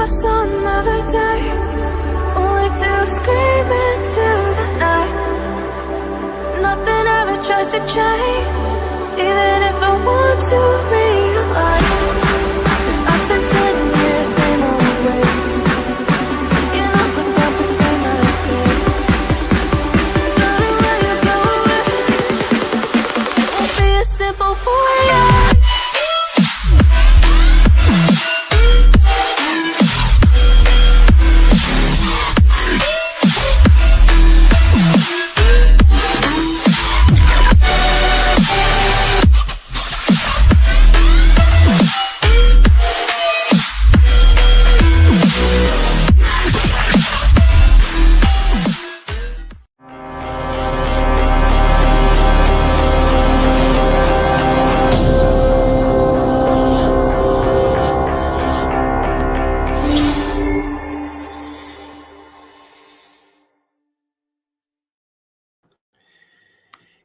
I saw another day, only to scream into the night. Nothing ever tries to change, even if I want to realize. 'Cause I've been sitting here, same old ways, thinking I forgot the same mistake. Darling, when you go away, it won't be as simple for you.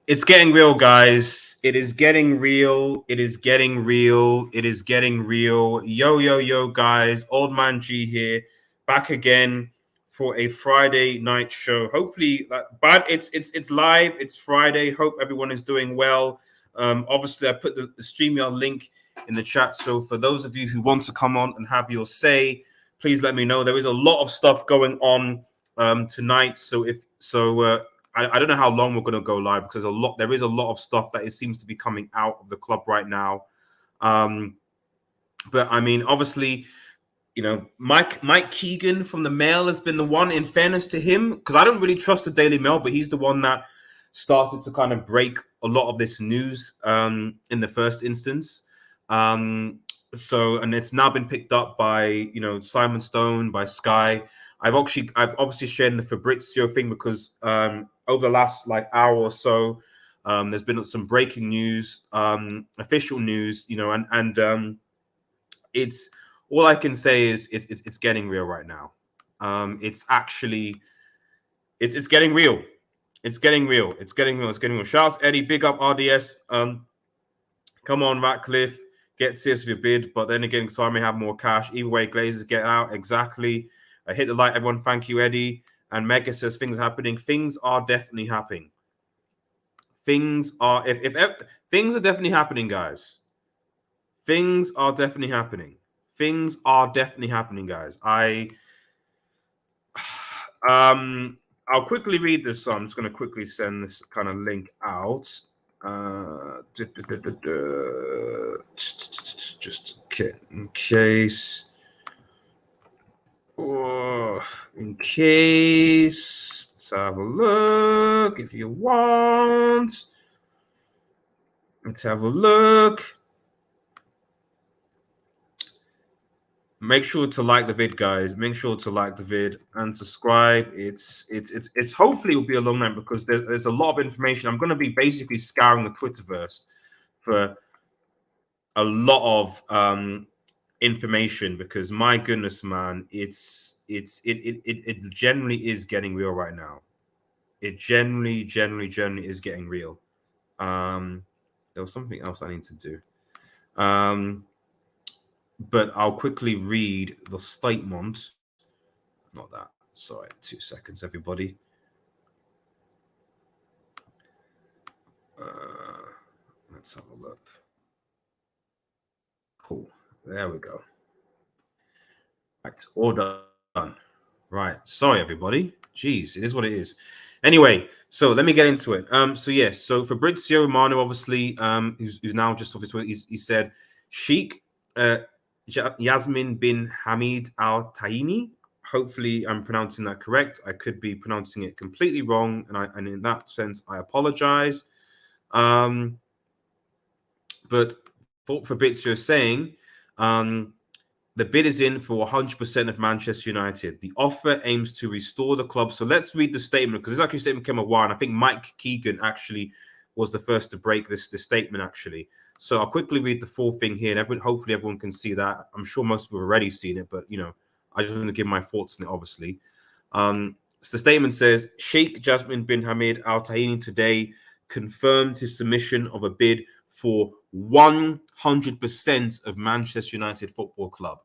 It's getting real, guys. It is getting real. It is getting real. It is getting real. Yo, yo, yo, guys. Old Man G here, back again for a Friday night show. Hopefully, but it's live. It's Friday. Hope everyone is doing well. Obviously, I put the StreamYard link in the chat. So for those of you who want to come on and have your say, please let me know. There is a lot of stuff going on tonight. So I don't know how long we're going to go live because there is a lot of stuff that it seems to be coming out of the club right now. But I mean, obviously, you know, Mike Keegan from the Mail has been the one, in fairness to him, because I don't really trust the Daily Mail, but he's the one that started to kind of break a lot of this news in the first instance. And it's now been picked up by, you know, Simon Stone, by Sky. I've obviously shared the Fabrizio thing because over the last hour or so, there's been some breaking news, official news, you know, and it's all I can say is it's getting real right now. It's getting real. It's getting real. It's getting real. It's getting real. Shouts Eddie, big up RDS. Come on, Ratcliffe, get serious with your bid. But then again, so I may have more cash. Either way, Glazers get out. Exactly. I hit the like, everyone. Thank you, Eddie. And Mega says things are happening. Things are definitely happening. Things are things are definitely happening, guys. Things are definitely happening. Things are definitely happening, guys. I'll quickly read this. So I'm just going to quickly send this kind of link out. Just in case. In case, let's have a look if you want. Let's have a look. Make sure to like the vid, guys. Make sure to like the vid and subscribe. It's hopefully it will be a long night because there's a lot of information. I'm going to be basically scouring the Twitterverse for a lot of information because my goodness, man, it generally is getting real right now. It generally is getting real. There was something else I need to do. But I'll quickly read the statement. Not that. Sorry, 2 seconds, everybody. Let's have a look. Cool. There we go. Right, all done. Right. Sorry, everybody. Jeez, it is what it is. Anyway, so let me get into it. So Fabrizio Romano, obviously, who's now just off his Twitter, he said, Sheikh Yasmin bin Hamid Al Tahini. Hopefully, I'm pronouncing that correct. I could be pronouncing it completely wrong, and in that sense, I apologize. But Fabrizio is saying, the bid is in for 100% of Manchester United. The offer aims to restore the club. So let's read the statement because this actually statement came a while. And I think Mike Keegan actually was the first to break this statement, actually. So I'll quickly read the full thing here. And hopefully everyone can see that. I'm sure most people have already seen it. But, you know, I just want to give my thoughts on it, obviously. So the statement says, Sheikh Jasmine bin Hamid Al Tahini today confirmed his submission of a bid for 100% of Manchester United Football Club.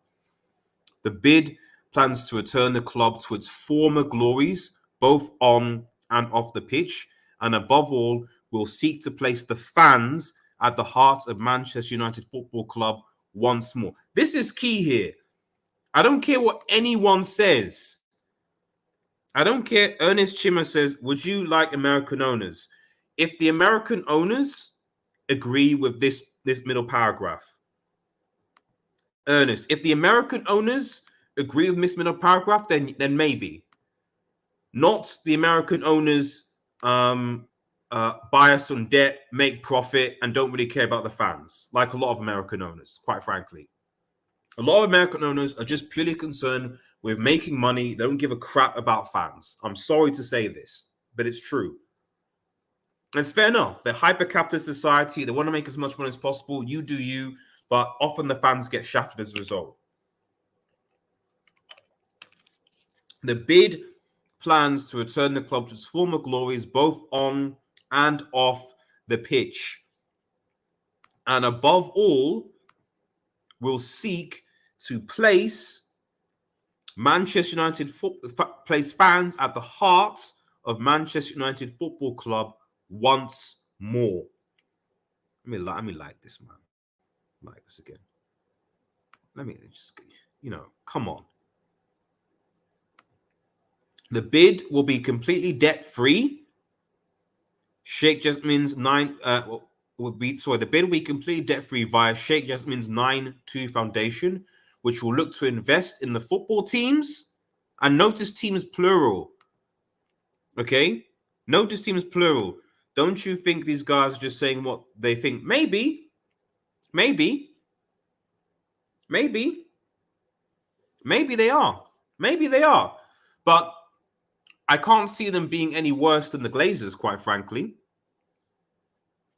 The bid plans to return the club to its former glories, both on and off the pitch, and above all, will seek to place the fans at the heart of Manchester United Football Club once more. This is key here. I don't care what anyone says. I don't care. Ernest Chima says, would you like American owners? If the American owners agree with this middle paragraph, Ernest, if the American owners agree with this middle paragraph, then maybe. Not the American owners bias on debt, make profit, and don't really care about the fans, like a lot of American owners, quite frankly. A lot of American owners are just purely concerned with making money. They don't give a crap about fans. I'm sorry to say this, but it's true. And it's fair enough. They're hyper-capitalist society. They want to make as much money as possible. You do you, but often the fans get shafted as a result. The bid plans to return the club to its former glories, both on and off the pitch. And above all, will seek to place Manchester United place fans at the heart of Manchester United Football Club once more. Let me like this, man. Like this again. Let me just, come on. The bid will be completely debt-free. Sheikh Jasmine's the bid will be completely debt-free via Sheikh Jasmine's 9-2 Foundation, which will look to invest in the football teams. And notice teams plural. Okay? Notice teams plural. Don't you think these guys are just saying what they think? Maybe. Maybe they are. Maybe they are. But I can't see them being any worse than the Glazers, quite frankly.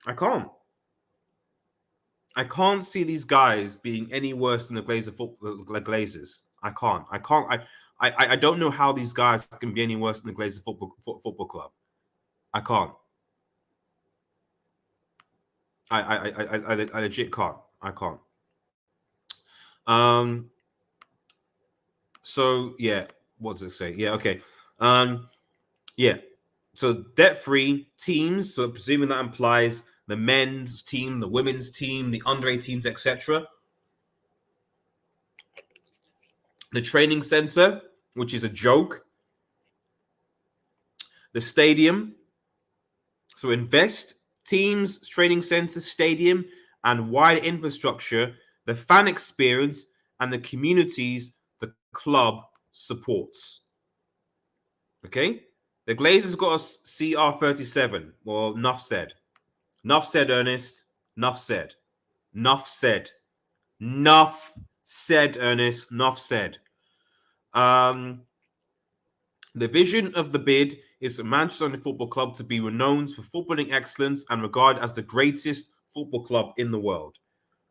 I can't see these guys being any worse than the Glazers. I can't. I don't know how these guys can be any worse than the Glazers football club. I can't. I legit can't. I can't. So yeah, what does it say? Yeah, okay. Yeah. So debt-free teams. So presuming that implies the men's team, the women's team, the under-18s, etc. The training center, which is a joke. The stadium. So invest, teams, training centers, stadium, and wider infrastructure, the fan experience, and the communities the club supports. Okay? The Glazers got us CR37. Well, enough said. Enough said, Ernest. Enough said. Enough said. Enough said, Ernest. Enough said. The vision of the bid is for Manchester United Football Club to be renowned for footballing excellence and regarded as the greatest football club in the world.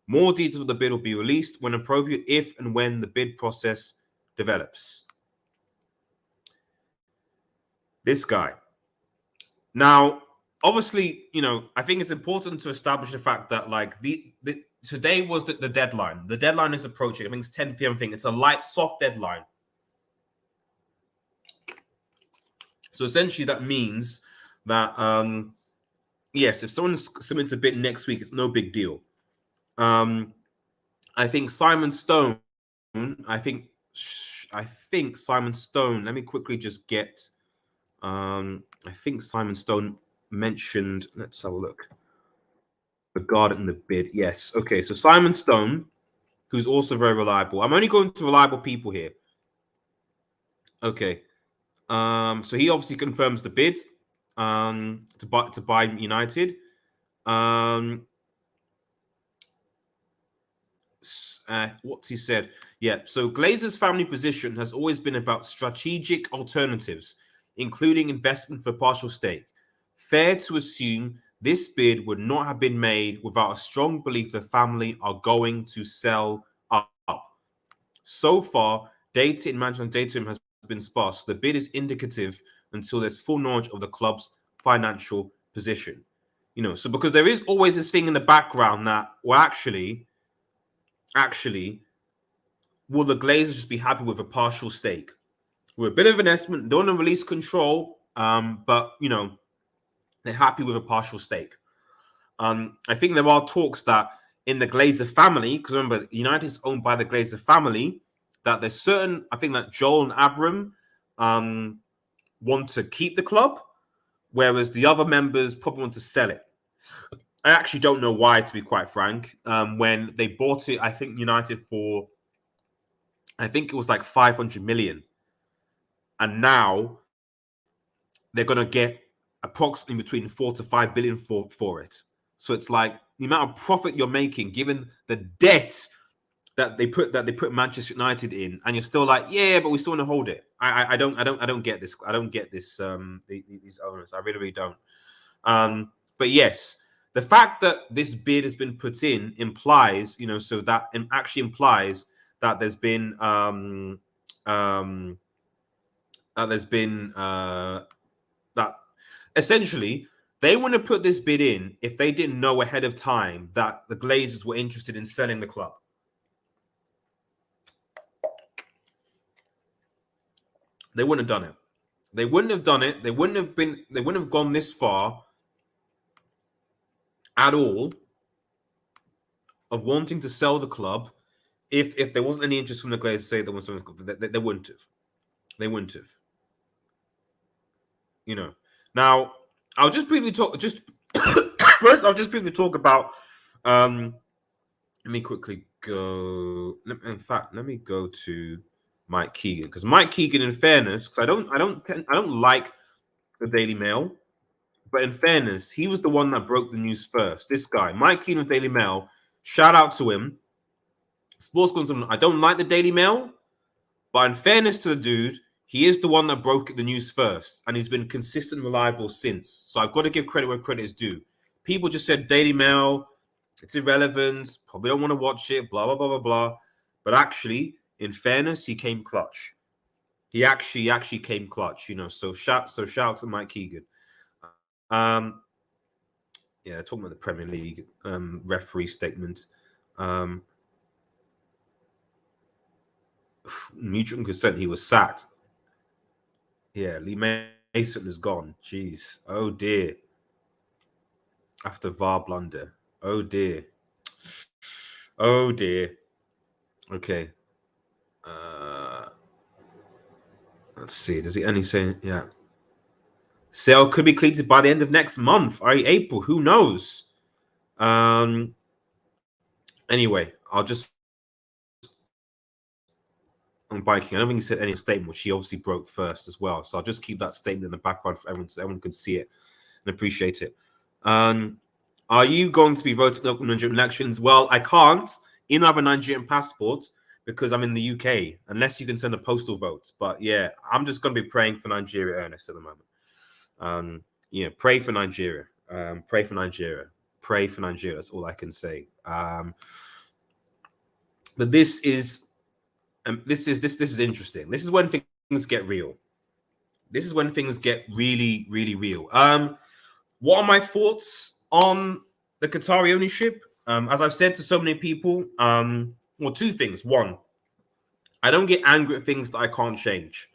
More details of the bid will be released when appropriate if and when the bid process develops. This guy. Now, obviously, I think it's important to establish the fact that, like, today was the deadline. The deadline is approaching. I think it's 10 p.m. thing. It's a light, soft deadline. So essentially, that means that, yes, if someone submits a bid next week, it's no big deal. I think Simon Stone. I think Simon Stone. Let me quickly just get. I think Simon Stone mentioned. Let's have a look. Regarding the bid, yes. Okay, so Simon Stone, who's also very reliable. I'm only going to reliable people here. Okay. So he obviously confirms the bid to buy United. What's he said? Yeah. So Glazer's family position has always been about strategic alternatives, including investment for partial stake. Fair to assume this bid would not have been made without a strong belief the family are going to sell up. So far, data in management data has been sparse. The bid is indicative until there's full knowledge of the club's financial position. So because there is always this thing in the background that, well, actually, will the Glazers just be happy with a partial stake? With a bit of investment, don't want to release control, but they're happy with a partial stake. I think there are talks that in the Glazer family, because remember, United is owned by the Glazer family, that there's certain, I think that Joel and Avram want to keep the club, whereas the other members probably want to sell it. I actually don't know why, to be quite frank. When they bought it, I think United for, I think it was like 500 million. And now they're going to get approximately between 4 to 5 billion for it. So it's like the amount of profit you're making, given the debt that they put Manchester United in, and you're still like, yeah, but we still want to hold it. I don't get this. I don't get this. These owners, I really don't. But yes, the fact that this bid has been put in implies, so that it actually implies that there's been that essentially they wouldn't have put this bid in if they didn't know ahead of time that the Glazers were interested in selling the club. They wouldn't have done it. They wouldn't have done it. They wouldn't have gone this far at all of wanting to sell the club if there wasn't any interest from the Glazers to say they want to sell the club. They wouldn't have. They wouldn't have. Now I'll just briefly talk. First, I'll just briefly talk about. Let me quickly go. In fact, let me go to Mike Keegan, because Mike Keegan, in fairness, because I don't like the Daily Mail, but in fairness, he was the one that broke the news first. This guy, Mike Keegan of Daily Mail, shout out to him. Sports consultant. I don't like the Daily Mail, but in fairness to the dude, he is the one that broke the news first, and he's been consistent and reliable since. So I've got to give credit where credit is due. People just said Daily Mail, it's irrelevant, probably don't want to watch it, blah, blah, blah, blah, blah. But actually, in fairness, he came clutch. He actually came clutch, So shout out to Mike Keegan. Talking about the Premier League referee statement. Mutual consent, he was sacked. Yeah, Lee Mason is gone. Jeez. Oh dear. After VAR blunder. Oh dear. Oh dear. Okay. Let's see. Does he only say, yeah. Sale could be completed by the end of next month, or April. Who knows? Anyway, I'll just on biking. I don't think he said any statement, which he obviously broke first as well. So I'll just keep that statement in the background for everyone, so everyone can see it and appreciate it. Are you going to be voting in Nigerian elections? Well, I can't. I have a Nigerian passport because I'm in the UK, unless you can send a postal vote. But yeah, I'm just going to be praying for Nigeria, Ernest, at the moment. Pray for Nigeria. Pray for Nigeria. Pray for Nigeria. That's all I can say. But this is interesting. This is when things get real. This is when things get really, really real. What are my thoughts on the Qatari ownership? As I've said to so many people, two things. One, I don't get angry at things that I can't change.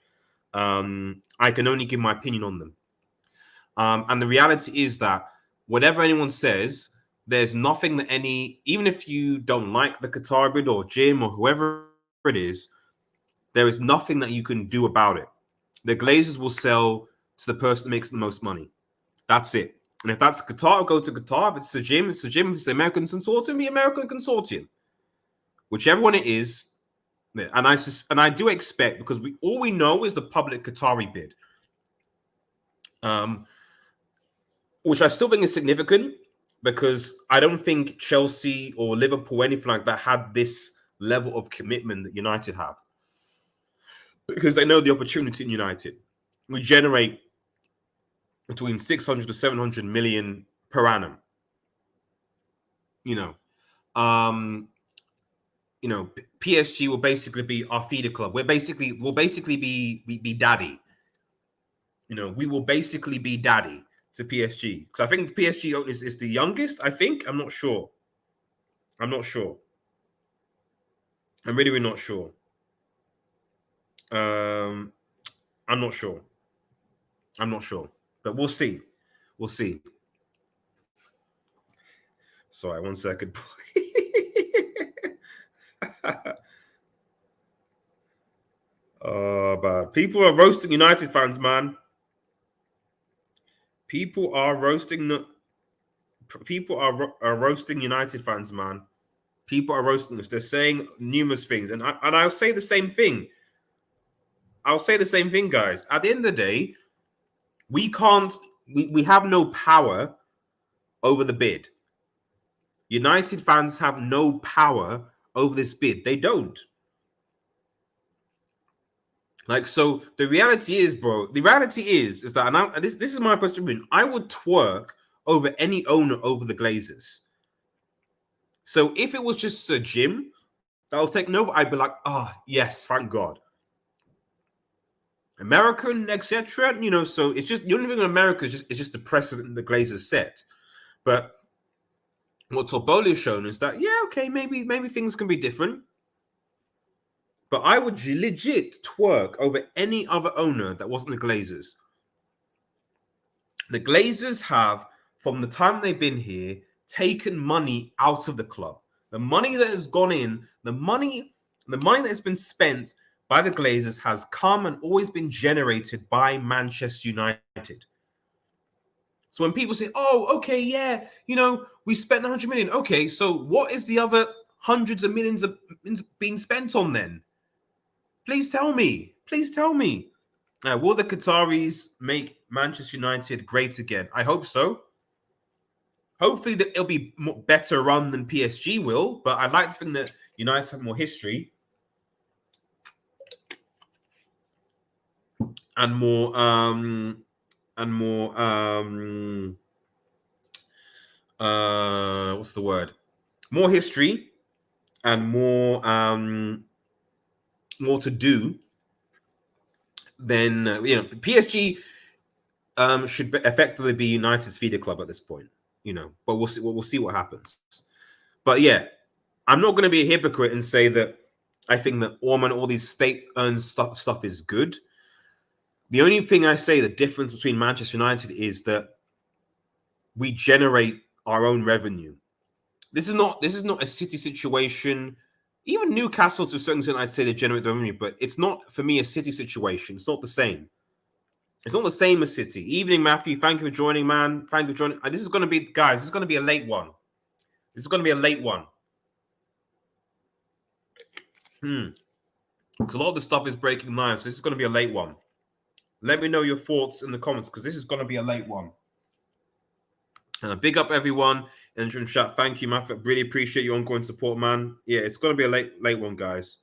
I can only give my opinion on them. And the reality is that whatever anyone says, there's nothing that even if you don't like the Qatar bid or Jim or whoever it is, there is nothing that you can do about it. The Glazers will sell to the person that makes the most money. That's it. And if that's Qatar, go to Qatar. If it's the Jim, it's the Jim. If it's the American consortium, the American consortium. Whichever one it is. And I do expect, because all we know is the public Qatari bid. Which I still think is significant, because I don't think Chelsea or Liverpool or anything like that had this level of commitment that United have. Because they know the opportunity in United. We generate between 600 to 700 million per annum. PSG will basically be our feeder club. We'll basically be daddy. We will basically be daddy to PSG. So I think PSG is the youngest. I think. I'm not sure. I'm really not sure. I'm not sure. I'm not sure, but we'll see. We'll see. Sorry, 1 second. But people are roasting United fans, man. People are roasting the. People are roasting United fans, man. People are roasting us. They're saying numerous things, and I'll say the same thing. I'll say the same thing, guys. At the end of the day, we can't. We have no power over the bid. United fans have no power over this bid. They don't. Like, so the reality is, bro, the reality is that, and this is my personal opinion, I would twerk over any owner over the Glazers. So if it was just a gym that was taken over, I'd be like, yes, thank God. American, etc. You know, so it's just the only thing in America is just the precedent the Glazers set. But what Toboli has shown is that, yeah, okay, maybe things can be different. But I would legit twerk over any other owner that wasn't the Glazers. The Glazers have, from the time they've been here, taken money out of the club. The money that has gone in, the money that has been spent by the Glazers has come and always been generated by Manchester United. So when people say, oh, okay, yeah, you know, we spent 100 million. Okay, so what is the other hundreds of millions being spent on then? Please tell me. Please tell me. Will the Qataris make Manchester United great again? I hope so. Hopefully that it'll be better run than PSG will, but I'd like to think that United have more history and more what's the word? More history and more to do than PSG should effectively be United's feeder club at this point, you know. But we'll see what happens. But yeah, I'm not going to be a hypocrite and say that I think that all these state-owned stuff is good. The only thing I say the difference between Manchester United is that we generate our own revenue. This is not a City situation. Even Newcastle, to a certain extent, I'd say they generate the revenue, but it's not, for me, a City situation. It's not the same. It's not the same as City. Evening, Matthew. Thank you for joining, man. Thank you for joining. This is going to be, guys, this is going to be a late one. This is going to be a late one. Because a lot of the stuff is breaking live, so this is going to be a late one. Let me know your thoughts in the comments, because this is going to be a late one. Big up everyone in the chat. Thank you, Matthew. Really appreciate your ongoing support, man. Yeah, it's going to be a late one, guys.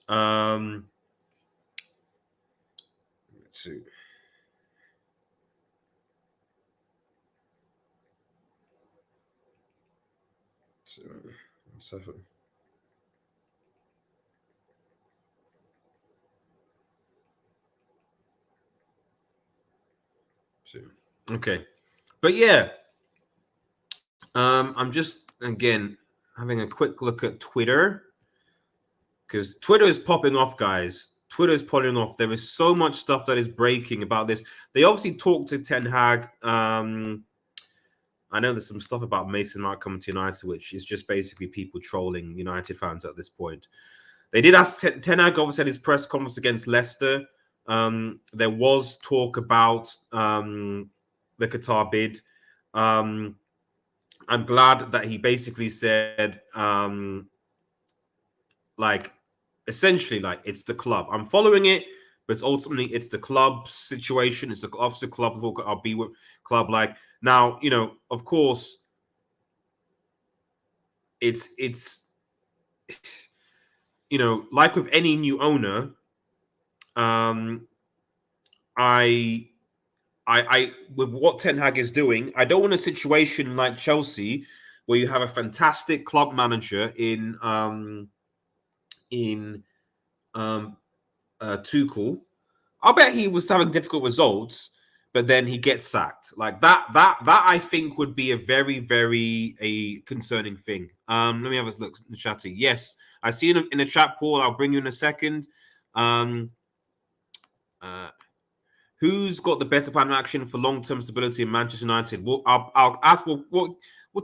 Let's see. Okay, but yeah, I'm just again having a quick look at Twitter, because Twitter is popping off, guys. Twitter is popping off. There is so much stuff that is breaking about this. They obviously talked to Ten Hag. I know there's some stuff about Mason Mount coming to United, which is just basically people trolling United fans at this point. They did ask Ten Hag, obviously, at his press conference against Leicester. There was talk about the Qatar bid. I'm glad that he basically said, essentially, it's the club. I'm following it, but ultimately it's the club's situation. It's the club. I'll be with club. Now, you know, of course, it's you know, like with any new owner, I with what Ten Hag is doing, I don't want a situation like Chelsea where you have a fantastic club manager in Tuchel. I'll bet he was having difficult results, but then he gets sacked. Like that I think would be a very, very concerning thing. Let me have a look in the chat. Yes, I see in the chat, Paul. I'll bring you in a second. Uh, who's got the better plan of action for long-term stability in Manchester United? Well, I'll ask. Well,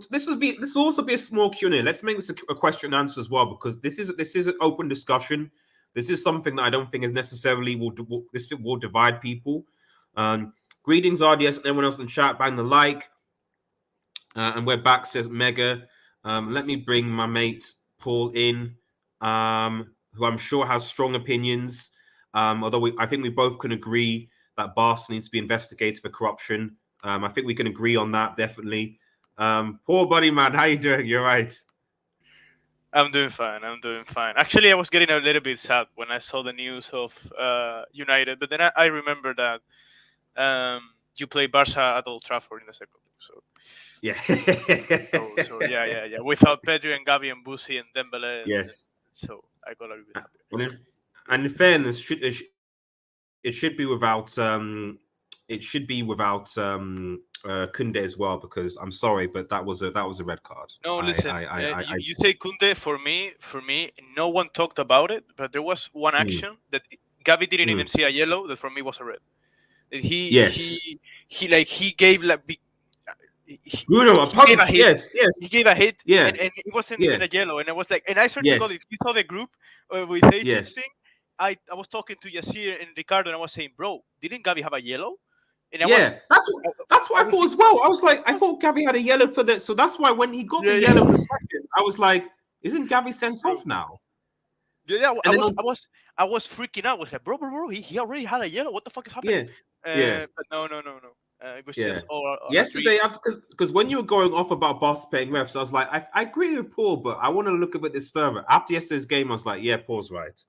this will also be a small Q&A. Let's make this a question and answer as well, because this is an open discussion. This is something that I don't think is necessarily will divide people. Greetings, RDS, and everyone else in the chat. Bang the like. And we're back, says Mega. Let me bring my mate Paul in, who I'm sure has strong opinions. Although I think we both can agree that Barca needs to be investigated for corruption. I think we can agree on that, definitely. Paul, buddy, man, how you doing? You're right. I'm doing fine. Actually, I was getting a little bit sad when I saw the news of United, but then I remember that you play Barca at Old Trafford in the second league. So yeah, so yeah. Without Pedri and Gavi and Busi and Dembele, yes. So I got a little bit happy. And in fairness, it should be without Kunde as well, because I'm sorry, but that was a red card. No, listen, you say Kunde. For me, no one talked about it, but there was one action that Gavi didn't even see a yellow that for me was a red. He gave Bruno, he gave a hit. Yes. He gave a hit, yeah, and it wasn't even a yellow. And I was like, and I started to go. If you saw the group with agents thing, I was talking to Yasir and Ricardo, and I was saying, bro, didn't Gavi have a yellow? And that's what I thought as well. I was like, I thought Gavi had a yellow for that, so that's why when he got the yellow in the second, I was like, isn't Gavi sent off now? Yeah, I was freaking out. I was like, bro, he already had a yellow. What the fuck is happening? But no. It was just yesterday, because when you were going off about Barca paying refs, I was like, I agree with Paul, but I want to look at this further. After yesterday's game, I was like, yeah, Paul's right.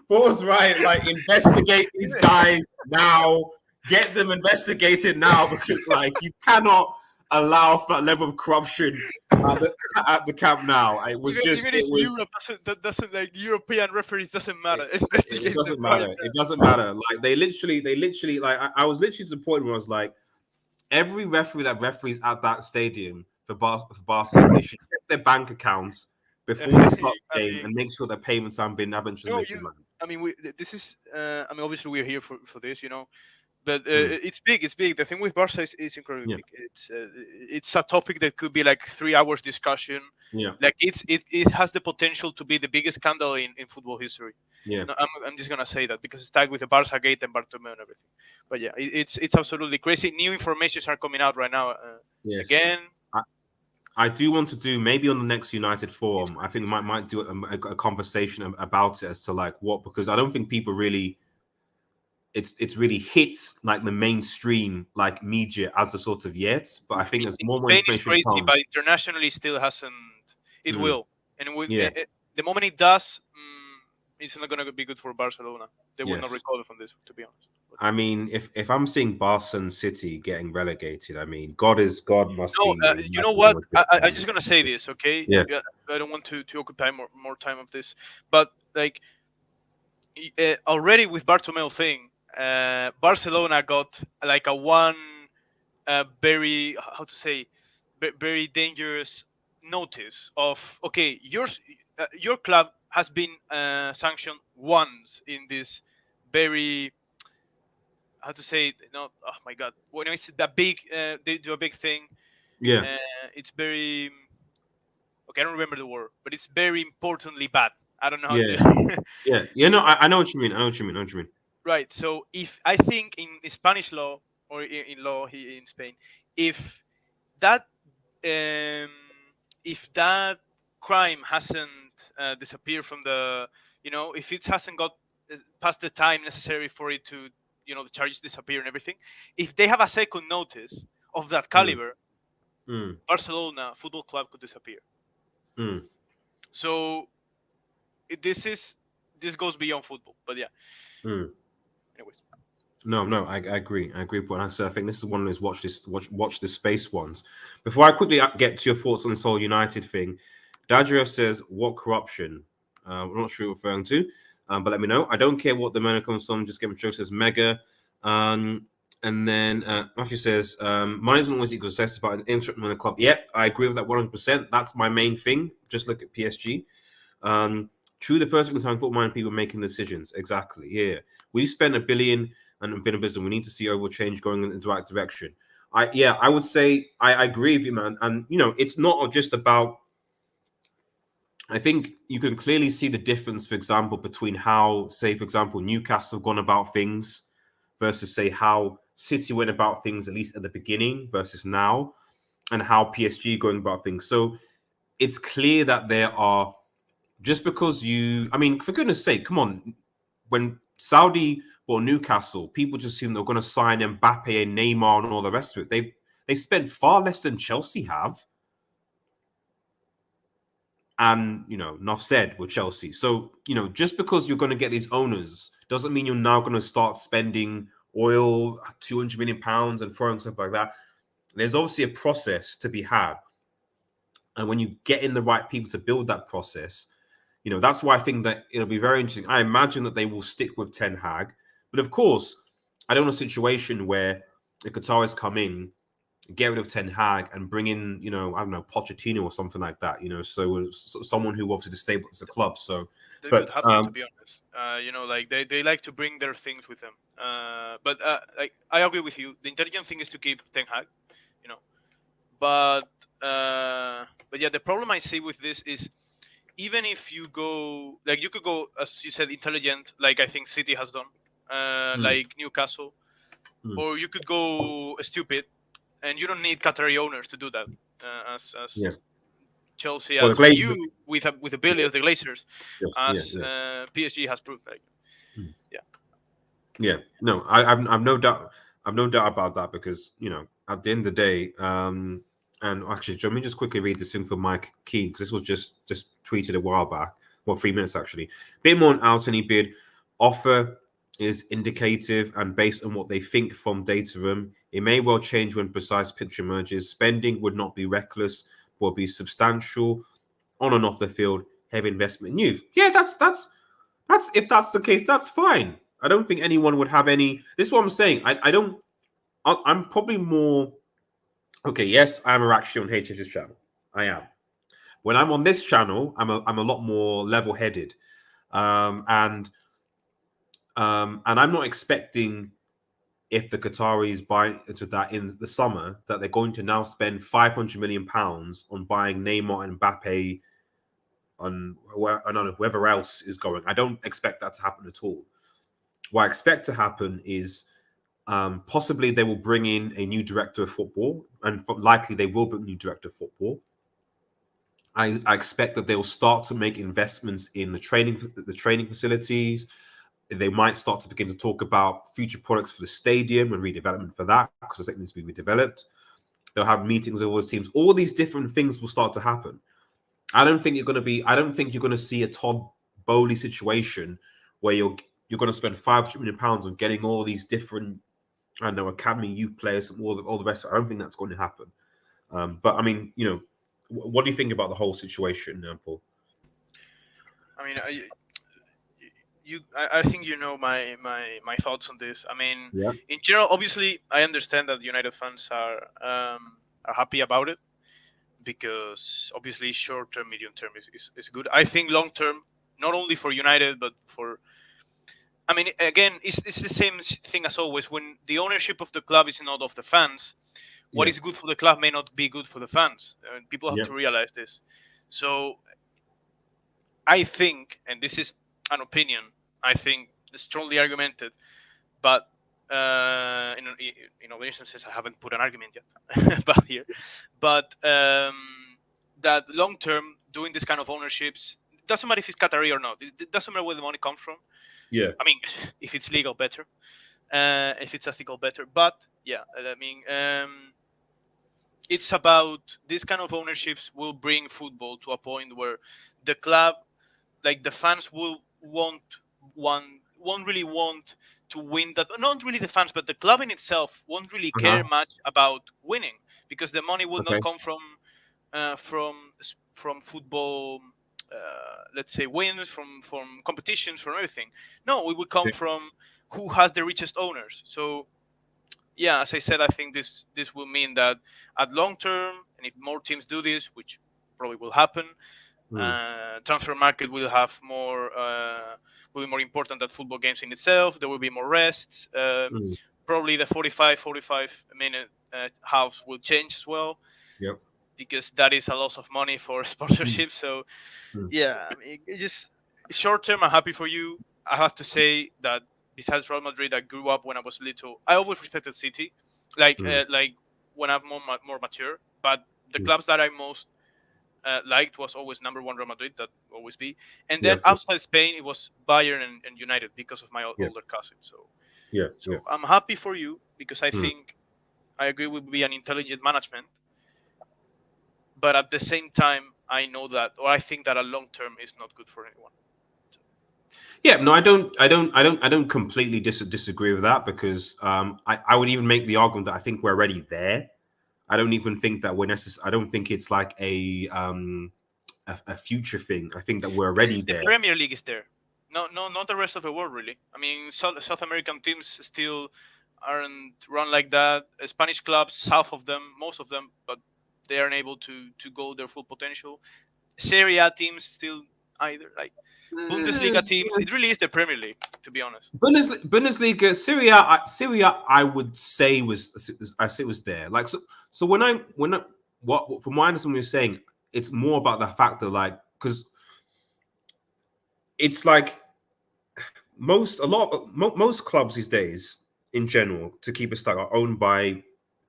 Paul's right. Like, investigate these guys now. Get them investigated now, because you cannot allow for that level of corruption at the camp now. It was even if Europe doesn't like European referees doesn't matter. It doesn't matter. It doesn't matter. Like they literally like I was literally to the point where I was like, every referee that referees at that stadium for Barca, they should check their bank accounts before they start the game and make sure their payments haven't been transmitted. This is obviously we're here for this, but it's big. The thing with Barca is incredibly big. It's a topic that could be like 3 hours discussion. Yeah, like it has the potential to be the biggest scandal in football history. Yeah, no, I'm just gonna say that because it's tied with the Barca gate and Bartomeu and everything. But yeah, it's absolutely crazy. New informations are coming out right now. Again. I do want to do maybe on the next United forum. I think we might do a conversation about it as to what, because I don't think people really. It's really hit like the mainstream media as the sort of yet, but I think there's more information. Crazy, comes. But internationally still hasn't. It will, and the moment it does, it's not going to be good for Barcelona. They will not recover from this, to be honest. I mean, if I'm seeing Barca and City getting relegated, I mean, God must be. You know what? I'm just gonna say this, okay? Yeah. I don't want to occupy more time of this, but already with Bartomeu thing. Barcelona got a one very very dangerous notice of your club has been sanctioned once in this very oh my god, when it's that big they do a big thing, it's very I don't remember the word, but it's very importantly bad. I don't know how to I know what you mean. Right. So if I think in Spanish law or in law here in Spain, if that crime hasn't disappeared from the, if it hasn't got past the time necessary for it to, the charges disappear and everything, if they have a second notice of that caliber, Barcelona Football Club could disappear. So this goes beyond football, but yeah. Anyways. No, I agree. But I think this is one of those watch this space ones. Before I quickly get to your thoughts on this whole United thing, Dadrio says, "What corruption?" I'm not sure what you're referring to, but let me know. I don't care what the money comes from. Just get my says Mega, and then Matthew says, "Money isn't always equal success, but an interest in the club." Yep, I agree with that 100%. That's my main thing. Just look at PSG. True, the first thing is how football people making decisions. Exactly. Yeah. We spent a billion and been a business. We need to see overall change going in the right direction. I would say I agree with you, man. And it's not just about. I think you can clearly see the difference, for example, between how, say, for example, Newcastle gone about things versus, say, how City went about things, at least at the beginning, versus now, and how PSG going about things. So it's clear that there are, just because I mean, for goodness sake, come on. When Saudi or Newcastle, people just assume they're going to sign Mbappe and Neymar and all the rest of it. They spent far less than Chelsea have. And enough said with Chelsea. So just because you're going to get these owners doesn't mean you're now going to start spending oil, £200 million, and throwing stuff like that. There's obviously a process to be had, and when you get in the right people to build that process, that's why I think that it'll be very interesting. I imagine that they will stick with Ten Hag, but of course, I don't want a situation where the Qataris come in, get rid of Ten Hag and bring in, I don't know, Pochettino or something like that, so someone who obviously destabilizes the club. So, That could but happen, to be honest. Like they like to bring their things with them. But like I agree with you. The intelligent thing is to keep Ten Hag, you know. But but yeah, the problem I see with this is, even if you go, like, you could go, as you said, intelligent, like I think City has done, mm, like Newcastle, mm, or you could go stupid, and you don't need Qatari owners to do that, as yeah. Chelsea, Well, the as Glazers, you with the Billions, the Glazers, yes, yeah, as yeah. PSG has proved. Like, Mm. yeah, Yeah, no, I've no doubt. I've no doubt about that because at the end of the day, and actually, let me just quickly read this thing from Mike Key because this was just tweeted a while back, well, 3 minutes actually. Bit more on out any bid offer is indicative and based on what they think from data room. It may well change when precise picture emerges. Spending would not be reckless, but be substantial on and off the field. Heavy investment in youth. Yeah, that's if that's the case, that's fine. I don't think anyone would have any. This is what I'm saying. I don't. I'm probably more. Okay, yes, I'm actually on HH's channel. I am. When I'm on this channel, I'm a lot more level headed, and I'm not expecting if the Qataris buy into that in the summer that they're going to now spend £500 million on buying Neymar and Mbappe on I don't know whoever else is going. I don't expect that to happen at all. What I expect to happen is possibly they will bring in a new director of football, and likely they will bring a new director of football. I expect that they'll start to make investments in the training facilities. They might start to begin to talk about future products for the stadium and redevelopment for that because the stadium needs to be redeveloped. They'll have meetings with all the teams. All these different things will start to happen. I don't think you're going to see a Todd Bowley situation where you're going to spend £500 million on getting all these different, I don't know, academy youth players and all the rest. I don't think that's going to happen. But I mean, what do you think about the whole situation, Paul? I mean, I think my thoughts on this. I mean, Yeah, in general, obviously, I understand that United fans are happy about it, because obviously short term, medium term is good. I think long term, not only for United but for, I mean, again, it's the same thing as always. When the ownership of the club is not of the fans, what yeah, is good for the club may not be good for the fans. People have yeah. to realize this. So I think, and this is an opinion, I think strongly argumented, but in other instances I haven't put an argument yet, but here, but that long term doing this kind of ownerships, doesn't matter if it's Qatari or not. It doesn't matter where the money comes from. Yeah. I mean, if it's legal, better. If it's ethical, better. But yeah, I mean, it's about this kind of ownerships will bring football to a point where the club, like the fans, will won't really want to win that. Not really the fans, but the club in itself won't really care Uh-huh. much about winning, because the money will not Okay. come from football. Let's say wins from competitions, from everything. No, it will come Okay. from who has the richest owners. So yeah, as I said, I think this will mean that at long term, and if more teams do this, which probably will happen, Mm, Transfer market will have more will be more important than football games in itself. There will be more rests. mm, Probably the 45 minute halves will change as well, yep. because that is a loss of money for Mm, sponsorship. So mm, yeah, I mean, it's just short term. I'm happy for you. I have to say that besides Real Madrid, I grew up when I was little. I always respected City, mm, like when I'm more mature. But the mm. clubs that I most liked was always number one Real Madrid. That will always be. And Yeah, then of course. outside Spain, it was Bayern and United because of my Yeah, older cousin. So yeah, yeah. so I'm happy for you because I Mm. think I agree with be an intelligent management. But at the same time, I know that, or I think that a long term is not good for anyone. So, Yeah, no, I don't completely disagree with that because I would even make the argument that I think we're already there. I don't even think that we're necessary. I don't think it's like a future thing. I think that we're already the there. Premier League is there. No, no, not the rest of the world really. I mean, South American teams still aren't run like that. Spanish clubs, half of them, most of them, but they aren't able to go their full potential. Serie A teams still either like Bundesliga teams. It really is the Premier League, to be honest. Bundesliga, Syria, I would say I say was there. Like so when I what from my understanding, you're saying it's more about the fact that like because it's like most clubs these days in general to keep it stuck are owned by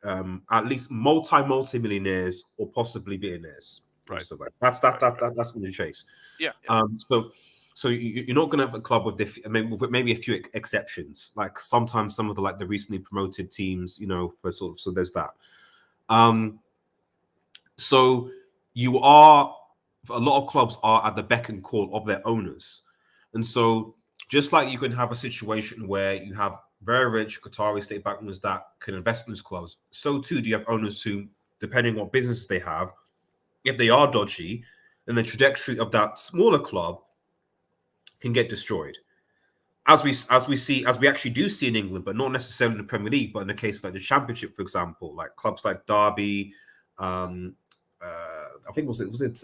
at least multi millionaires or possibly billionaires. Right, right, right. That's going to chase. Yeah, yeah. So you're not going to have a club with maybe a few exceptions. Like sometimes some of the like the recently promoted teams, for sort of so there's that. Um, so you are a lot of clubs are at the beck and call of their owners, and so just like you can have a situation where you have very rich Qatari state backers that can invest in those clubs, so too do you have owners who, depending on what business they have, if they are dodgy, then the trajectory of that smaller club can get destroyed. As we actually do see in England, but not necessarily in the Premier League, but in the case of like the Championship, for example, like clubs like Derby, um, I think was it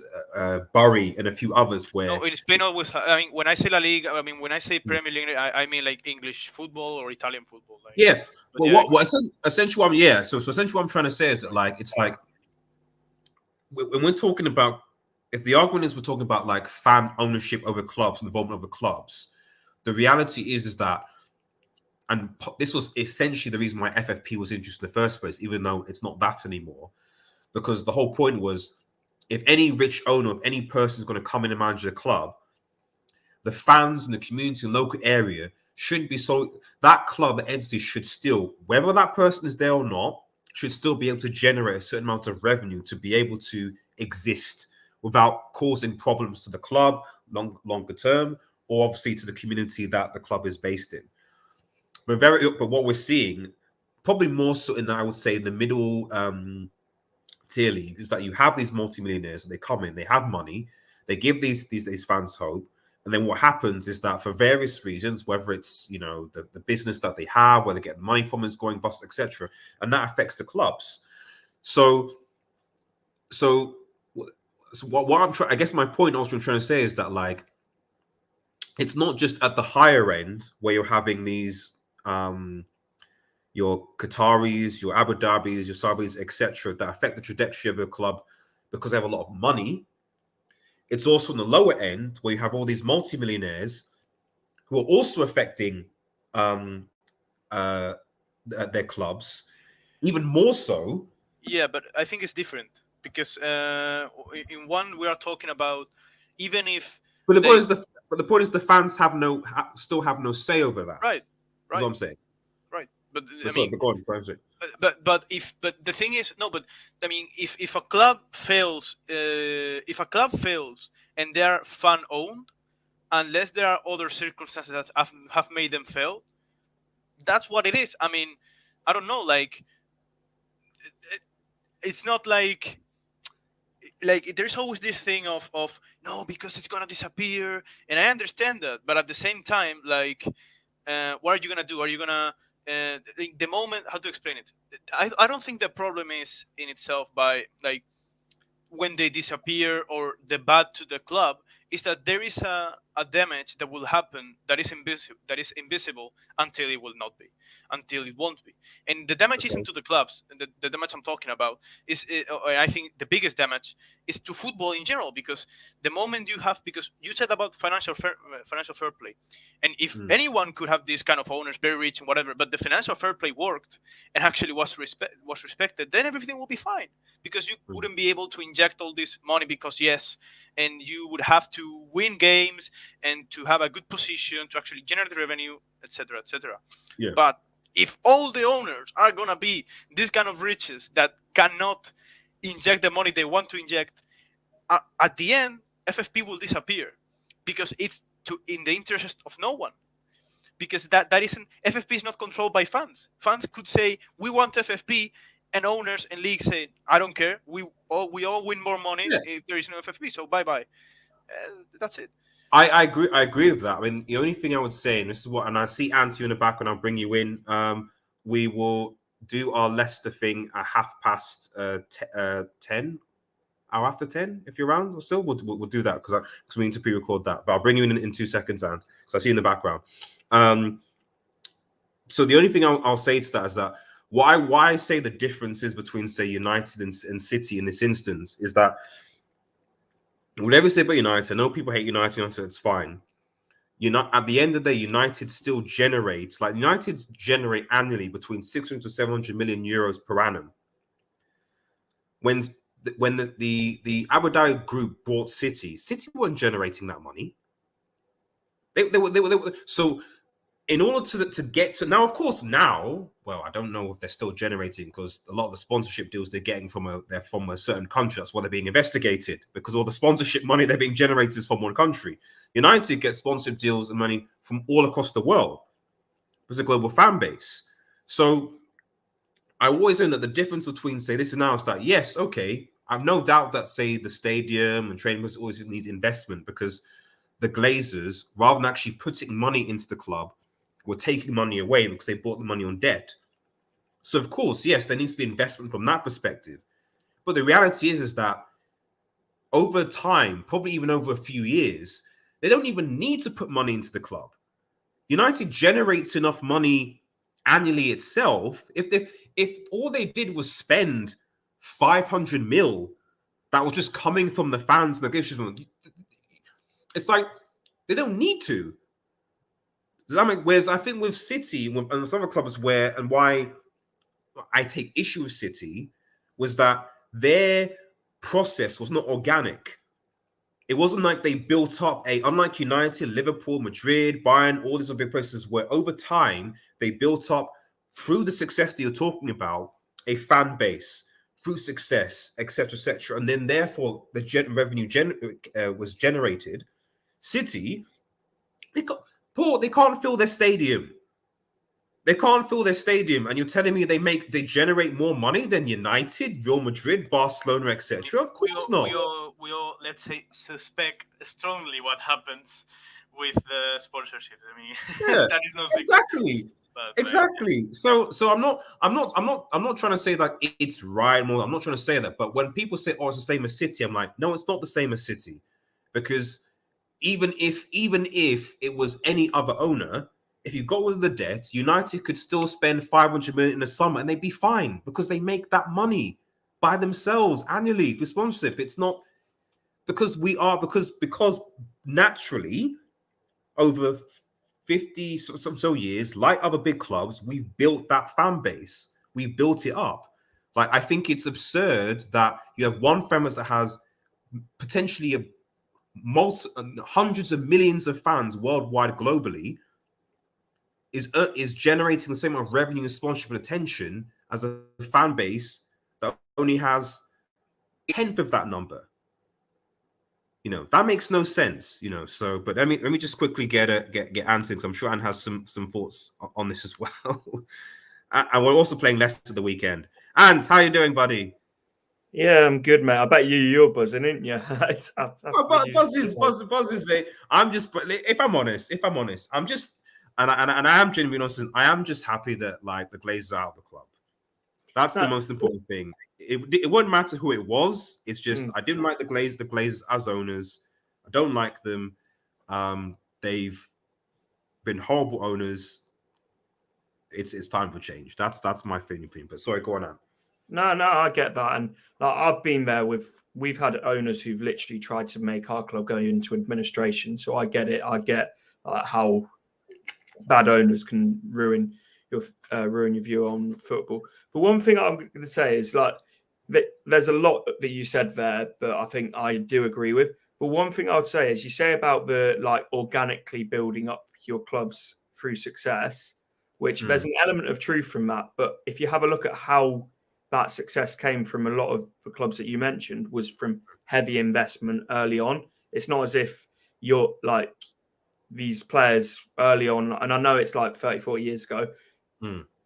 Bury and a few others No, where in Spain always. I mean, when I say La Liga, I mean when I say Premier League, I mean like English football or Italian football. Like, yeah. but Well, yeah, essentially what I'm yeah. So essentially what I'm trying to say is that like it's like when we're talking about if the argument is we're talking about like fan ownership over clubs and involvement over clubs, the reality is that and this was essentially the reason why FFP was introduced in the first place, even though it's not that anymore. Because the whole point was if any rich owner of any person is going to come in and manage the club, the fans and the community and local area shouldn't be so that club, the entity should still, whether that person is there or not, should still be able to generate a certain amount of revenue to be able to exist without causing problems to the club longer term, or obviously to the community that the club is based in. But what we're seeing, probably more so in I would say the middle tier league, is that you have these multimillionaires and they come in, they have money, they give these fans hope, and then what happens is that for various reasons, whether it's the business that they have, where they get money from is going bust, etc., and that affects the clubs. So so so what I'm trying, I guess my point also I'm trying to say is that like it's not just at the higher end where you're having these your Qataris, your Abu Dhabis, your Saudis, etc., that affect the trajectory of the club because they have a lot of money. It's also on the lower end where you have all these multimillionaires who are also affecting um, uh, their clubs, even more so. yeah, but I think it's different because in one we are talking about even if But the point they is the fans have still have no say over that. right, Is what right, I'm saying. right. But I But sorry, mean, but go on. Sorry. but the thing is no. But I mean, if a club fails, if a club fails and they are fan owned, unless there are other circumstances that have made them fail, that's what it is. I mean, I don't know, like it's not like there's always this thing of no because it's gonna disappear, and I understand that, but at the same time, like, what are you gonna do? Are you gonna the moment how to explain it? I don't think the problem is in itself by like when they disappear or the bad to the club is that there is a damage that will happen that is invisible until it will not be, until it won't be. And the damage isn't to the clubs. The damage I'm talking about is, I think the biggest damage is to football in general, because the moment you have, because you said about financial fair play, and if anyone could have these kind of owners, very rich and whatever, but the financial fair play worked and actually was respected, then everything will be fine, because you wouldn't be able to inject all this money because yes, and you would have to win games and to have a good position to actually generate revenue, etc., etc. Yeah. But if all the owners are gonna be this kind of riches that cannot inject the money they want to inject, at the end, FFP will disappear, because it's in the interest of no one. Because that isn't, FFP is not controlled by fans. Fans could say we want FFP, and owners and leagues say I don't care. We all win more money if there is no FFP. So bye bye. That's it. I agree. I agree with that. I mean, the only thing I would say, and this is what, and I see Anti in the back, and I'll bring you in. We will do our Leicester thing at 10:30, hour after 10, if you're around. Or still, we'll do that because we need to pre-record that. But I'll bring you in 2 seconds, and because I see you in the background. So the only thing I'll say to that is that why I say the differences between, say, United and City in this instance is that whatever you say about United, I know people hate United, it's fine. At the end of the day, United still generates, like United generate annually between 600 to 700 million euros per annum. When the Abu Dhabi group bought City weren't generating that money. They were so. In order to get to now, of course, well, I don't know if they're still generating, because a lot of the sponsorship deals they're getting they're from a certain country. That's why they're being investigated, because all the sponsorship money they're being generated is from one country. United gets sponsorship deals and money from all across the world. There's a global fan base. So I always know that the difference between, say, this and now is that, yes, okay, I've no doubt that, say, the stadium and training always needs investment, because the Glazers, rather than actually putting money into the club, were taking money away because they bought the money on debt. So, of course, yes, there needs to be investment from that perspective. But the reality is that over time, probably even over a few years, they don't even need to put money into the club. United generates enough money annually itself. If all they did was spend 500 mil that was just coming from the fans and the gifts, it's like they don't need to. Does that make? Whereas I think with City and some other clubs, and why I take issue with City was that their process was not organic. It wasn't like they built up unlike United, Liverpool, Madrid, Bayern, all these other big places, where over time they built up, through the success that you're talking about, a fan base, through success, etc., and then therefore the revenue was generated. City, they can't fill their stadium. They can't fill their stadium, and you're telling me they generate more money than United, Real Madrid, Barcelona, etc.? Of course not. We all, let's say, suspect strongly what happens with the sponsorship. I mean, that is no secret. Exactly. So I'm not trying to say that it's right. I'm not trying to say that. But when people say, "Oh, it's the same as City," I'm like, no, it's not the same as City, because even if it was any other owner, if you got rid of the debt, United could still spend 500 million in the summer and they'd be fine, because they make that money by themselves annually for sponsorship. It's not because because naturally over 50 so years, like other big clubs, we've built that fan base. We built it up. Like, I think it's absurd that you have one fan base that has potentially hundreds of millions of fans worldwide, globally, is generating the same amount of revenue and sponsorship and attention as a fan base that only has a tenth of that number. That makes no sense. So, but let me just quickly get Anton, because I'm sure Anne has some thoughts on this as well. And we're also playing Leicester the weekend. Ant, how you doing, buddy? Yeah, I'm good, mate. I bet you're buzzing, aren't you? Buzz is. I'm just. If I'm honest, I'm just. And I am genuinely honest. I am just happy that, like, the Glazers are out of the club. That's the most important thing. it wouldn't matter who it was. It's just I didn't like the Glazers as owners. I don't like them. They've been horrible owners. It's time for change. That's my opinion. But sorry, go on now. No, I get that, and like, I've been there we've had owners who've literally tried to make our club go into administration. So I get it. I get how bad owners can ruin your view on football. But one thing I'm going to say is like there's a lot that you said there that I think I do agree with. But one thing I would say is you say about the like organically building up your clubs through success, which there's an element of truth from that. But if you have a look at how that success came from, a lot of the clubs that you mentioned was from heavy investment early on. It's not as if you're like these players early on, and I know it's like 30, 40 years ago,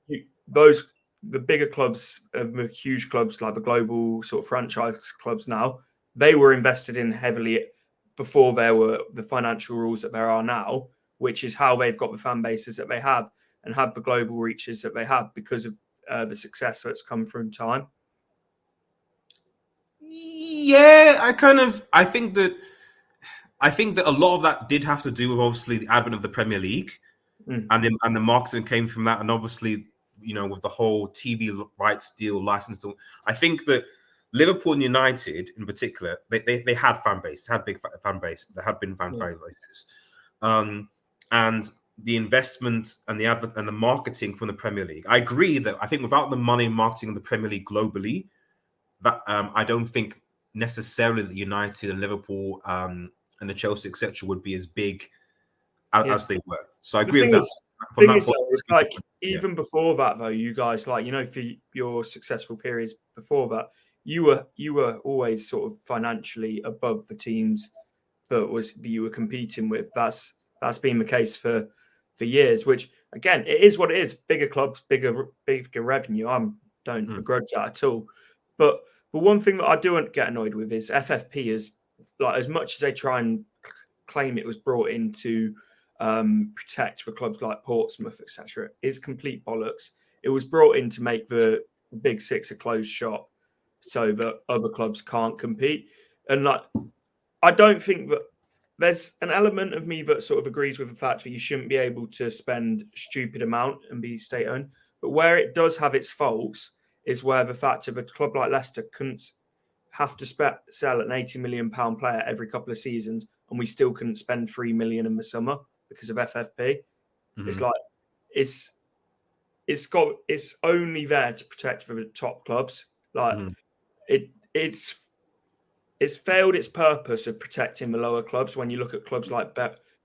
the bigger clubs, the huge clubs like the global sort of franchise clubs now, they were invested in heavily before there were the financial rules that there are now, which is how they've got the fan bases that they have and have the global reaches that they have because of the success that's come through time. Yeah, I think that a lot of that did have to do with obviously the advent of the Premier League, and the marketing came from that, and obviously with the whole TV rights deal, license deal. I think that Liverpool and United in particular, they had fan base, had big fan base, there had been fan bases, and the investment and the advert and the marketing from the Premier League. I agree that I think without the money and marketing of the Premier League globally, that I don't think necessarily that United and Liverpool and the Chelsea etc. would be as big as they were. So I agree with that. It's like even before that though, you guys for your successful periods before that, you were always sort of financially above the teams that you were competing with. That's been the case for years, which again, it is what it is. Bigger clubs, bigger revenue. I don't begrudge that at all. But the one thing that I do get annoyed with is FFP is like, as much as they try and claim it was brought in to protect for clubs like Portsmouth, etc., is complete bollocks. It was brought in to make the Big Six a closed shop so that other clubs can't compete. And like, I don't think that there's an element of me that sort of agrees with the fact that you shouldn't be able to spend a stupid amount and be state-owned. But where it does have its faults is where the fact of a club like Leicester couldn't have to sell an £80 million player every couple of seasons, and we still couldn't spend £3 million in the summer because of FFP. It's like it's only there to protect for the top clubs. Like it's failed its purpose of protecting the lower clubs. When you look at clubs like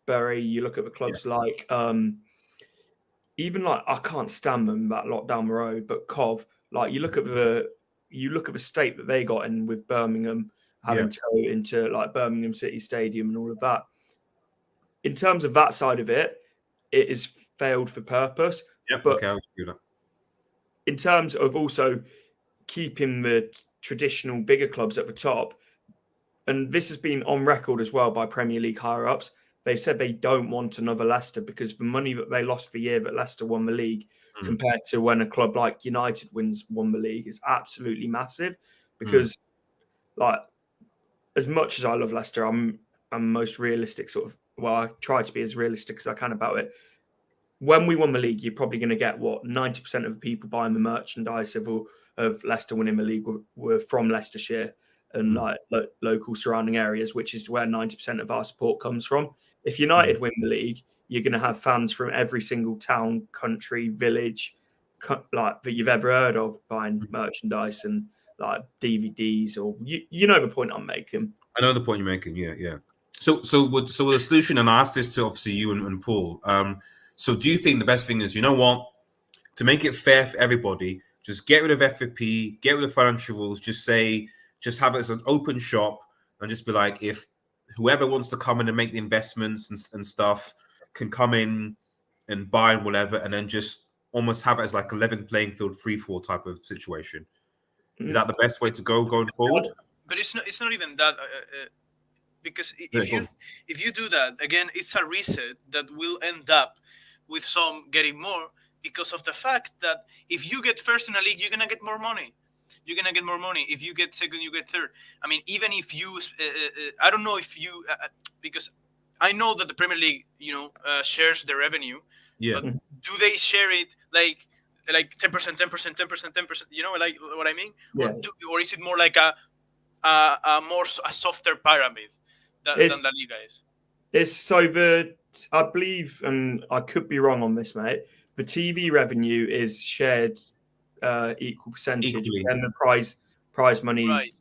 Bury, you look at the clubs like even like, I can't stand them that lot down the road, but Cov. Like you look at the state that they got in with Birmingham having to go into like Birmingham City Stadium and all of that. In terms of that side of it, it is failed for purpose. But I'll do that. In terms of also keeping the traditional bigger clubs at the top, and this has been on record as well by Premier League higher-ups, they've said they don't want another Leicester because the money that they lost the year that Leicester won the league compared to when a club like United won the league is absolutely massive. Because like, as much as I love Leicester, I'm most realistic I try to be as realistic as I can about it. When we won the league, you're probably going to get 90% of the people buying the merchandise of Leicester winning the league were from Leicestershire and like local surrounding areas, which is where 90% of our support comes from. If United win the league, you're going to have fans from every single town, country, village, like that you've ever heard of buying merchandise and like DVDs, or you know the point I'm making. I know the point you're making. Yeah. So with the solution, and I asked this to obviously you and Paul. So do you think the best thing is, to make it fair for everybody, just get rid of FFP, get rid of financial rules, just have it as an open shop, and just be like, if whoever wants to come in and make the investments and stuff can come in and buy and whatever, and then just almost have it as like a level playing field, free-for-all type of situation. Is that the best way to go going forward? But it's not even that. Because if you do that, again, it's a reset that will end up with some getting more, because of the fact that if you get first in a league, you're going to get more money. you're gonna get more money. If you get second, you get third. I mean, even if you, I don't know if you, because I know that the Premier League, shares the revenue, Yeah. but do they share it like 10%, 10%, 10%, 10%? You know, like what I mean? Yeah. Or is it more like a softer pyramid than It's La Liga is? it's so I believe, and I could be wrong on this, mate. The TV revenue is shared equal percentage, Equally. and the prize money's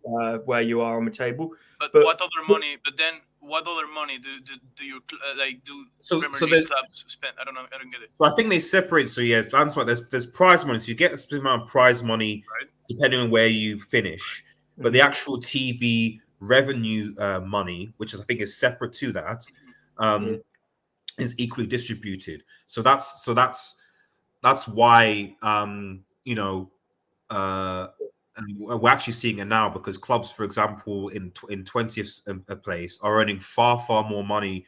where you are on the table. But But what other money? But then, what other money do your So Premier so League there's clubs spend? I don't know. I don't get it. so I think they separate. So yeah, to answer that, there's prize money. So you get a specific amount of prize money Right. depending on where you finish. But the actual TV revenue money, which is I think is separate to that, is equally distributed. So that's why and we're actually seeing it now because clubs, for example, in 20th place are earning far more money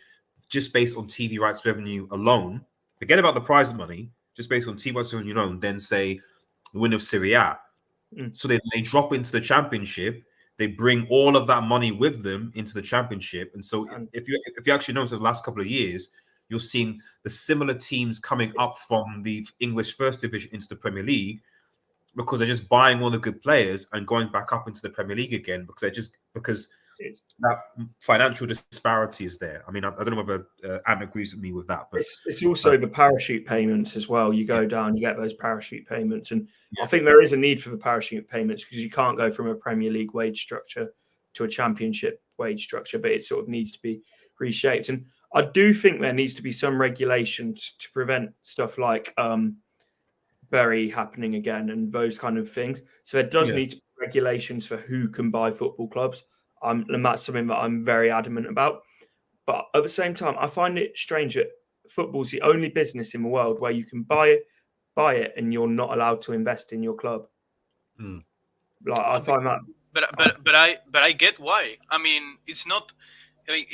just based on TV rights revenue alone. Forget about the prize money, just based on TV rights revenue alone. Then say the winner of Serie A. So they drop into the championship. They bring all of that money with them into the championship. And so if you actually notice the last couple of years, you're seeing the similar teams coming up from the English First Division into the Premier League because they're just buying all the good players and going back up into the Premier League again because that financial disparity is there. I mean, I don't know whether Anne agrees with me with that, but it's also the parachute payments as well. You go down, you get those parachute payments, and I think there is a need for the parachute payments because you can't go from a Premier League wage structure to a Championship wage structure, but it sort of needs to be reshaped. And I do think there needs to be some regulations to prevent stuff like Bury happening again and those kind of things. So there does need to be regulations for who can buy football clubs. And that's something that I'm very adamant about. But at the same time, I find it strange that football's the only business in the world where you can buy it and you're not allowed to invest in your club. Like I find that. But I get why. I mean, it's not. I mean,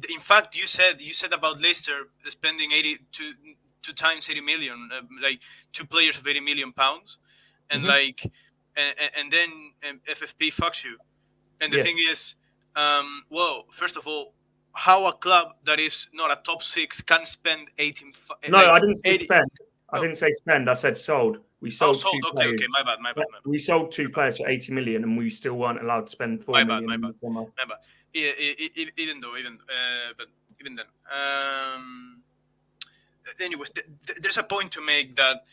in fact, you said about Leicester spending 2 times 80 million, like 2 players of 80 million pounds, and and then FFP fucks you. And the thing is, well, first of all, how a club that is not a top 6 can spend 18? No, I didn't say spend. I didn't say spend. I said sold. We sold 2 players. Okay, my bad. We sold 2 players for 80 million, and we still weren't allowed to spend 4 million. My bad. Even then. Anyways, there's a point to make that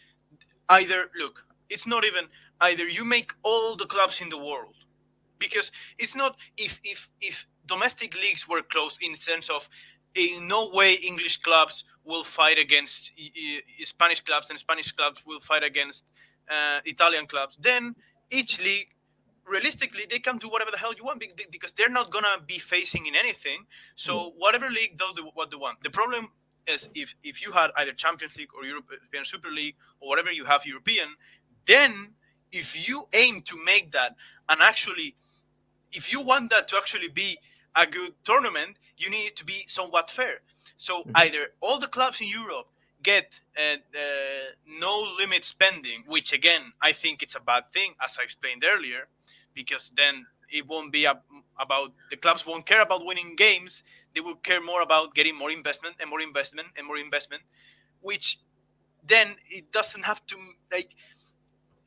it's not even either you make all the clubs in the world, because it's not if domestic leagues were closed in the sense of in no way English clubs will fight against Spanish clubs and Spanish clubs will fight against Italian clubs, then each league realistically they can do whatever the hell you want because they're not gonna be facing in anything. So whatever league they'll do what they want. The problem is if you had either Champions League or European Super League or whatever you have European, then if you aim to make that and actually if you want that to actually be a good tournament, you need it to be somewhat fair. So either all the clubs in Europe get no limit spending, which again I think it's a bad thing, as I explained earlier, because then it won't be about the clubs won't care about winning games. They will care more about getting more investment and more investment and more investment, which then it doesn't have to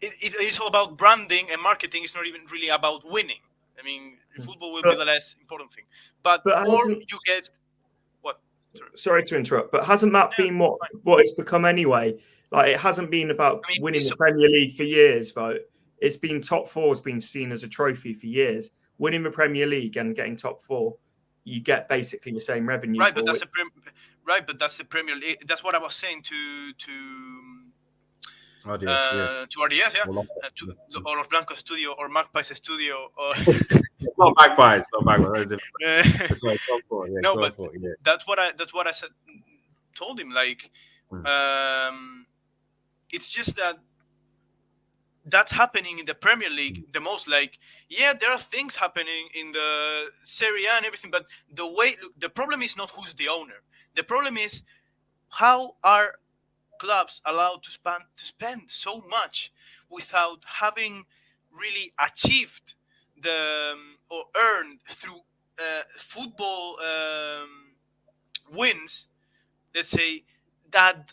it's all about branding and marketing. It's not even really about winning. I mean, football will be the less important thing. But or you get what? Sorry to interrupt, but hasn't that been what it's become anyway? Like it hasn't been about winning the Premier League for years, though. It's been top 4 has been seen as a trophy for years. Winning the Premier League and getting top 4, you get basically the same revenue. Right, but that's the Premier League. That's what I was saying to RDS, to Los Blancos Studio or Magpies Studio or not Magpies. That's what I said. Told him it's just that's happening in the Premier League the most. There are things happening in the Serie A and everything, but the problem is not who's the owner. The problem is how are clubs allowed to spend so much without having really achieved or earned through football wins, let's say, that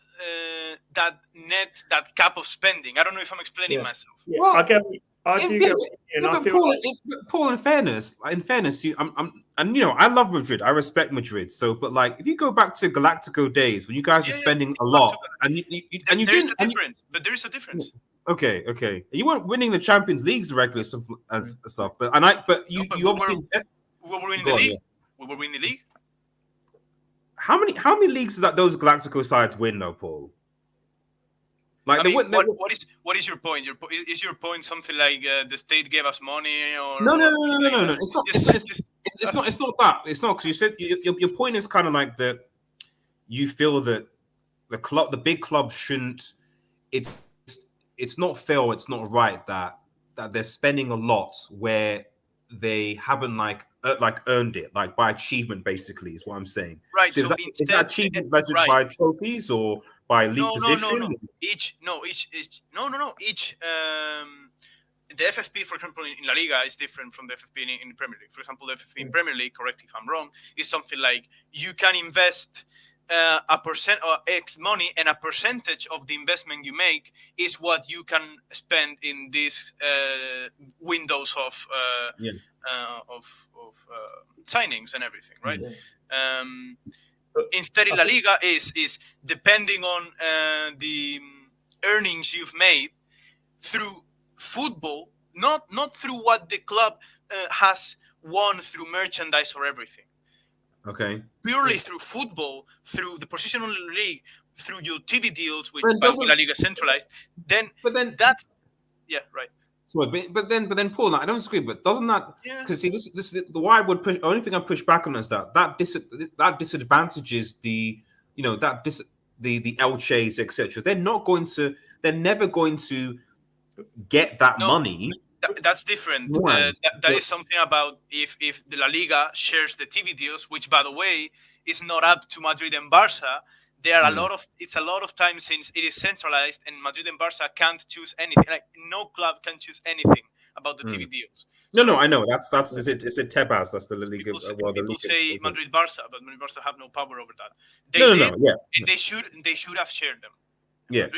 that cap of spending. I don't know if I'm explaining myself. Yeah, Well, I do yeah, get what you mean, and I but feel Paul, like Paul, in fairness, and I love Madrid. I respect Madrid. So, but like, if you go back to Galactico days when you guys were spending a lot, and you There's didn't, a difference, but there is a difference. okay, you weren't winning the Champions Leagues regular stuff and stuff, but you obviously We were winning go the on, league. yeah. We were winning the league. How many leagues did those Galactico sides win, though, Paul? Like I they mean, wouldn't. what is your point? Is your point something like the state gave us money or No. like It's not. just It's not. It's not that. It's not because you said your point is kind of like that. You feel that the big clubs shouldn't. It's it's not fair. Or it's not right that they're spending a lot where they haven't like earned it, like by achievement. Basically, is what I'm saying. right. So So is that instead, achievement measured right. by trophies or by league position? Each the FFP, for example, in La Liga is different from the FFP in the Premier League. For example, the FFP in Premier League, correct if I'm wrong, is something like you can invest a percent or X money, and a percentage of the investment you make is what you can spend in these windows of signings and everything, right? Instead, in La Liga is depending on the earnings you've made through football, not through what the club has won through merchandise or everything. Okay. Purely through football, through the position on the league, through your TV deals, which by La Liga centralized. Then that's right. So, but then, Paul, like, I don't disagree, but doesn't that? Because see, this the why I would push. Only thing I push back on is that disadvantages the the Elches, etc. They're never going to get that money. That's different. That is something about if the La Liga shares the TV deals, which by the way is not up to Madrid and Barca. There are it's a lot of times since it is centralized, and Madrid and Barca can't choose anything. Like no club can choose anything about the TV deals. No, I know that's is it Tebas, that's the La Liga. People say Madrid Barca, but Madrid Barca have no power over that. And they should have shared them. Yeah,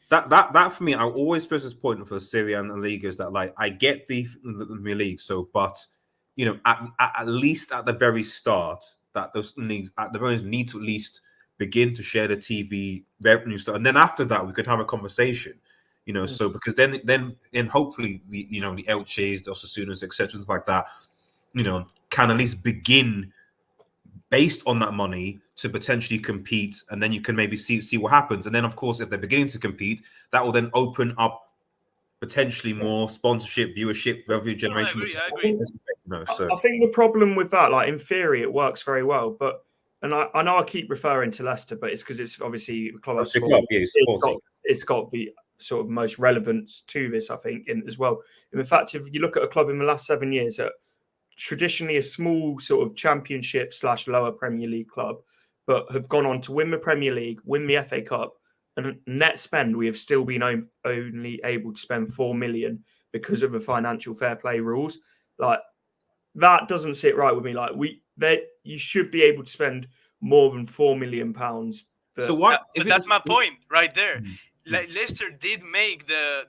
that for me, I always stress this point for Serie A and La Liga is that like I get the league, so but at least at the very start that those leagues at the very least need to at least begin to share the TV revenue, so and then after that we could have a conversation, so because then hopefully the the Elches, the Osasunas, etc. like that, can at least begin based on that money to potentially compete, and then you can maybe see what happens. And then of course if they're beginning to compete, that will then open up potentially more sponsorship, viewership, revenue generation. I agree. I think the problem with that, like in theory it works very well, but and I know I keep referring to Leicester, but it's because it's obviously a club it's got the sort of most relevance to this, I think, as well. And in fact, if you look at a club in the last 7 years that traditionally a small sort of championship / lower Premier League club, but have gone on to win the Premier League, win the FA Cup, and net spend, we have still been only able to spend 4 million because of the financial fair play rules. Like that doesn't sit right with me. Like you should be able to spend more than £4 million. So what? But that's my point right there. Leicester did make the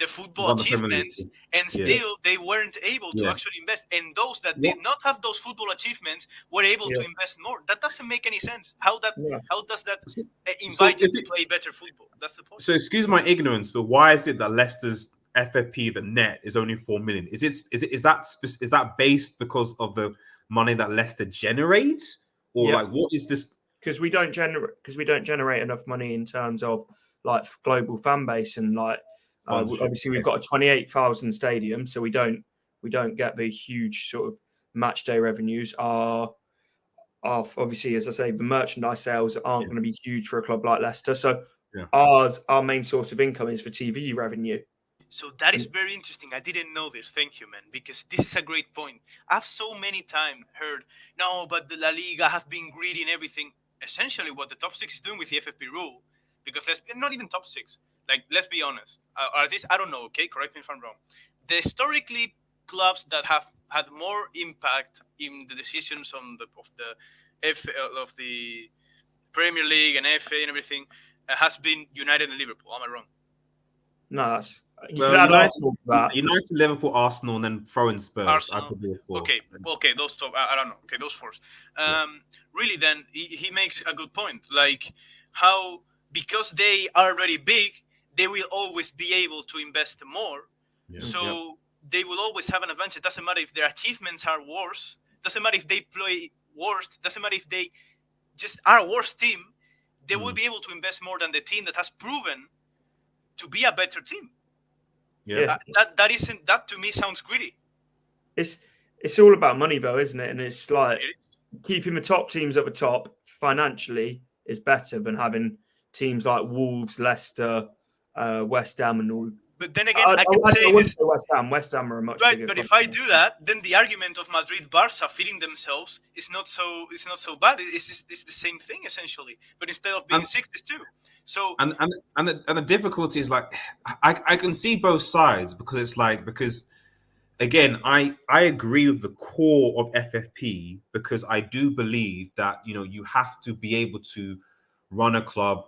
football achievements, and still they weren't able to actually invest. And those that did not have those football achievements were able to invest more. That doesn't make any sense. How does that invite you to play better football? That's the point. So excuse my ignorance, but why is it that Leicester's FFP, the net, is only 4 million? Is that based because of the money that Leicester generates, or like what is this? Because we don't generate enough money in terms of like global fan base, and like obviously we've got a 28,000 stadium, so we don't get the huge sort of match day revenues. Are obviously, as I say, the merchandise sales aren't going to be huge for a club like Leicester. So our main source of income is for TV revenue. So that is very interesting. I didn't know this. Thank you, man, because this is a great point. I've so many times heard, no, but the La Liga have been greedy and everything. Essentially, what the top six is doing with the FFP rule, because there's not even top six. like, let's be honest, or at least I don't know. Okay, correct me if I'm wrong. The historically clubs that have had more impact in the decisions on of the Premier League and FA and everything has been United and Liverpool. Am I wrong? No, that's you Well, could add United, Arsenal to that. United, Liverpool, Arsenal, and then throw in Spurs. I Arsenal. could be a four. Okay, those top. I don't know. Okay, those fours. Really, then he makes a good point. Like how because they are already big, they will always be able to invest more. Yeah. So they will always have an advantage. Doesn't matter if their achievements are worse. Doesn't matter if they play worst. Doesn't matter if they just are a worse team. They will be able to invest more than the team that has proven to be a better team. Yeah. That to me sounds greedy. It's all about money though, isn't it? And it's like keeping the top teams at the top financially is better than having teams like Wolves, Leicester, West Ham, and all. But then again, I wouldn't say West Ham. West Ham are a much bigger. But if I do that, then the argument of Madrid, Barca feeding themselves is not so bad. It's the same thing essentially. But instead of being 6, it's 2. So and the difficulty is like I can see both sides because again I agree with the core of FFP because I do believe that you have to be able to run a club.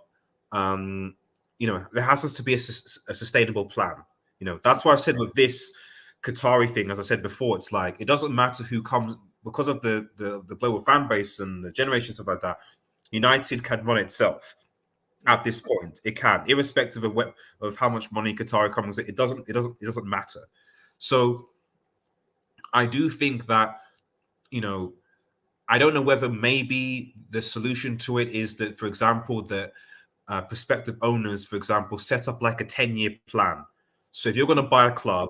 There has to be a sustainable plan. That's why I've said with this Qatari thing, as I said before, it's like it doesn't matter who comes because of the global fan base and the generation stuff like that. United can run itself at this point. It can, irrespective of how much money Qatar comes. It doesn't matter. So I do think that I don't know whether maybe the solution to it is that, for example, that prospective owners, for example, set up like a 10-year plan. So if you're going to buy a club,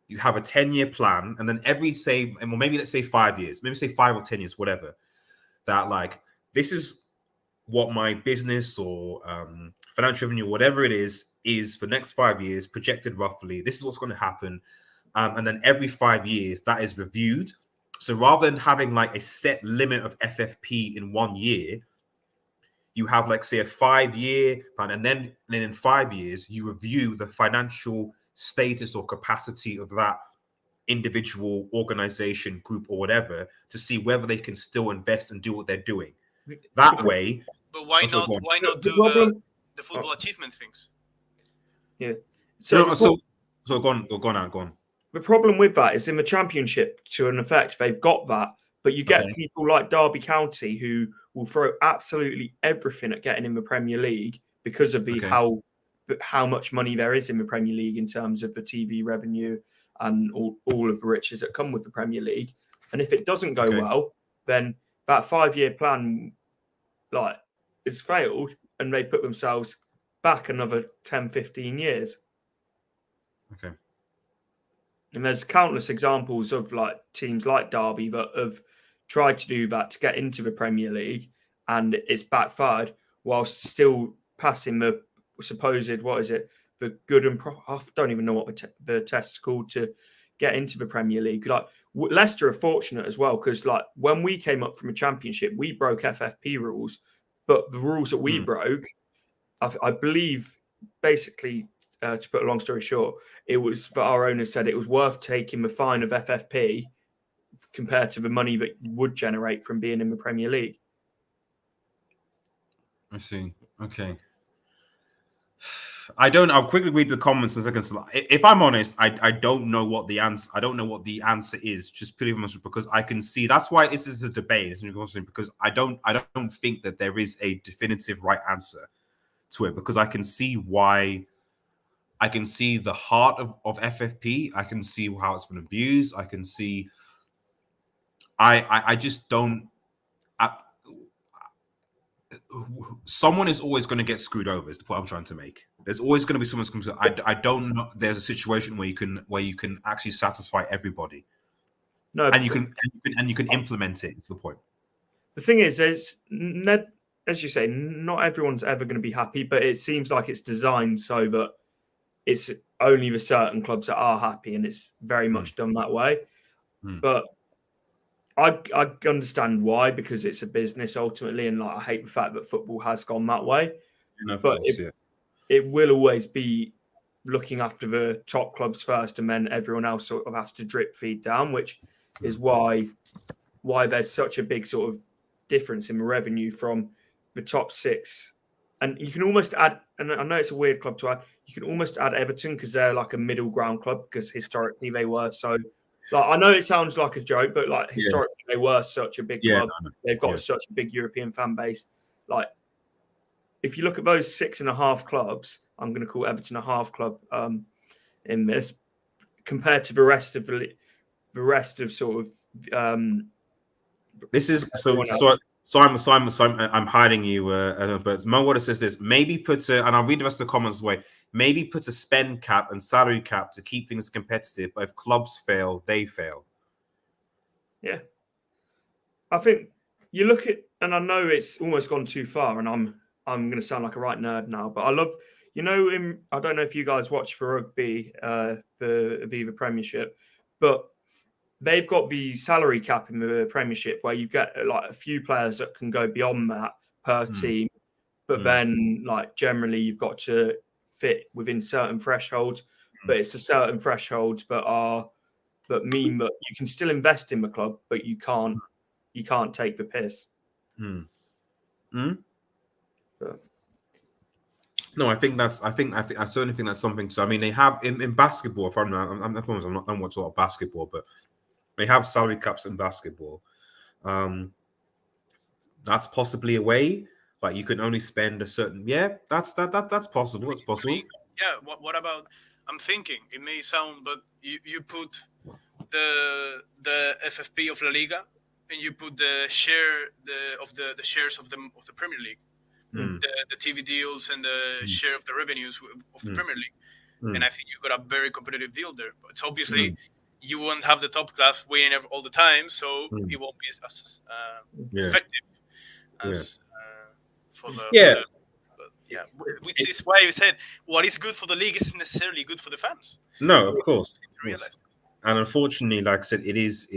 you have a 10-year plan, and then maybe let's say 5 years, maybe say 5 or 10 years, whatever, that like, this is what my business or financial revenue, whatever it is for the next 5 years, projected roughly. This is what's going to happen. And then every 5 years, that is reviewed. So rather than having like a set limit of FFP in 1 year, you have like say a 5-year plan, and then in 5 years you review the financial status or capacity of that individual organization, group, or whatever to see whether they can still invest and do what they're doing. That way. But why not do the football achievement things? Yeah. So go on. The problem with that is in the Championship, to an effect, they've got that, but you get people like Derby County who will throw absolutely everything at getting in the Premier League because of how much money there is in the Premier League in terms of the TV revenue and all of the riches that come with the Premier League. And if it doesn't go well, then that 5-year plan is failed and they put themselves back another 10, 15 years. Okay. And there's countless examples of like teams like Derby that have tried to do that to get into the Premier League, and it's backfired whilst still passing the supposed the good and I don't even know what the test's called to get into the Premier League. Like Leicester are fortunate as well because like when we came up from a Championship, we broke FFP rules, but the rules that we broke, I believe, basically. To put a long story short, it was for our owners said it was worth taking the fine of FFP compared to the money that you would generate from being in the Premier League. I see. Okay. I'll quickly read the comments in a second. If I'm honest, I don't know what the answer. I don't know what the answer is. Just pretty much because I can see that's why this is a debate. Because I don't think that there is a definitive right answer to it. Because I can see why. I can see the heart of FFP. I can see how it's been abused. I can see. I just don't. Someone is always going to get screwed over. Is the point I'm trying to make. There's always going to be someone who's going to. I don't know. There's a situation where you can actually satisfy everybody. No, and you can implement it. It's the point. The thing is, as you say, not everyone's ever going to be happy, but it seems like it's designed so that it's only the certain clubs that are happy, and it's very much done that way. But I understand why, because it's a business ultimately, and like I hate the fact that football has gone that way. it will always be looking after the top clubs first, and then everyone else sort of has to drip feed down, which is why there's such a big sort of difference in revenue from the top 6. And you can almost add, and I know it's a weird club to add, you can almost add Everton because they're like a middle ground club because historically they were so. Like, I know it sounds like a joke, but like historically they were such a big club. They've got such a big European fan base. Like, if you look at those 6.5 clubs, I'm going to call Everton a half club in this, compared to the rest of sort of. This is I'm hiding you, but Mo Water says this. Maybe put a, and I'll read the rest of the comments away. Maybe put a spend cap and salary cap to keep things competitive. But if clubs fail, they fail. Yeah, I think you look at, and I know it's almost gone too far, and I'm going to sound like a right nerd now, but I love, I don't know if you guys watch for rugby, the Aviva Premiership, but they've got the salary cap in the Premiership where you get like a few players that can go beyond that per team, but then like generally you've got to fit within certain thresholds, but it's a certain thresholds that mean that you can still invest in the club, but you can't take the piss. But, no, I certainly think that's something. So I mean, they have in basketball. If I'm not watching a lot of basketball, but they have salary caps in basketball. That's possibly a way. Like, you can only spend a certain. Yeah, that's possible. It's possible. Yeah. What about? I'm thinking it may sound, but you put the FFP of La Liga, and you put the share of the shares of the Premier League, the TV deals and the share of the revenues of the Premier League, and I think you got a very competitive deal there. But it's obviously you won't have the top class winning all the time, so it won't be as effective as for the. Which is why you said what is good for the league isn't necessarily good for the fans. No, of course. And unfortunately, like I said, it is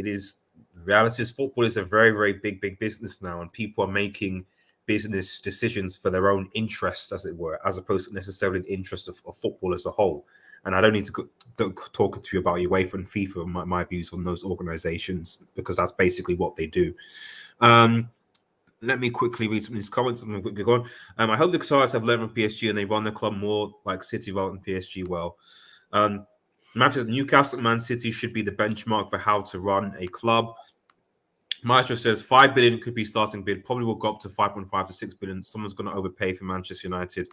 reality is football is a very, very big business now, and people are making business decisions for their own interests, as it were, as opposed to necessarily the interests of football as a whole. And I don't need to talk to you about UEFA and FIFA and my views on those organizations, because that's basically what they do. Let me quickly read some of these comments. I'm going to quickly go on. I hope the Qataris have learned from PSG and they run the club more like City rather than PSG well. Matthew says Newcastle, Man City should be the benchmark for how to run a club. Maestro says 5 billion could be starting bid. Probably will go up to 5.5 to 6 billion. Someone's going to overpay for Manchester United.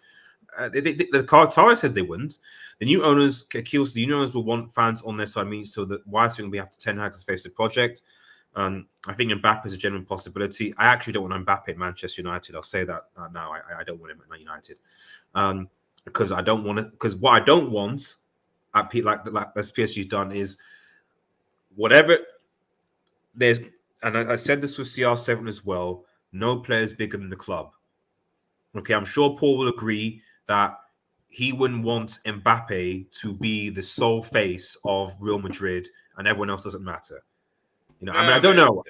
The Qatar said they wouldn't. The new owners, Akil, the new owners will want fans on their side. So that why is it going to be after 10 Hag to face the project? I think Mbappe is a genuine possibility. I actually don't want Mbappe at Manchester United. I'll say that now. I don't want him at Man United because I don't want it. Because what I don't want at as PSG's done is whatever there's. And I said this with CR7 as well. No players bigger than the club. Okay, I'm sure Paul will agree that he wouldn't want Mbappe to be the sole face of Real Madrid and everyone else doesn't matter. You know, I mean, I don't know.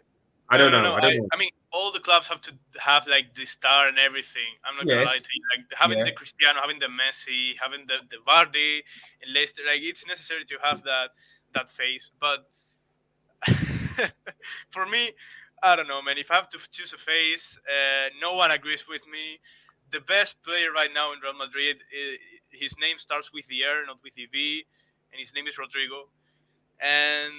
I don't know. I mean, all the clubs have to have like the star and everything. I'm not gonna lie to you. Like having the Cristiano, having the Messi, having the Vardy, and Leicester, like it's necessary to have that face. But for me, I don't know, man. If I have to choose a face, no one agrees with me. The best player right now in Real Madrid, his name starts with the R, not with the V, and his name is Rodrigo. And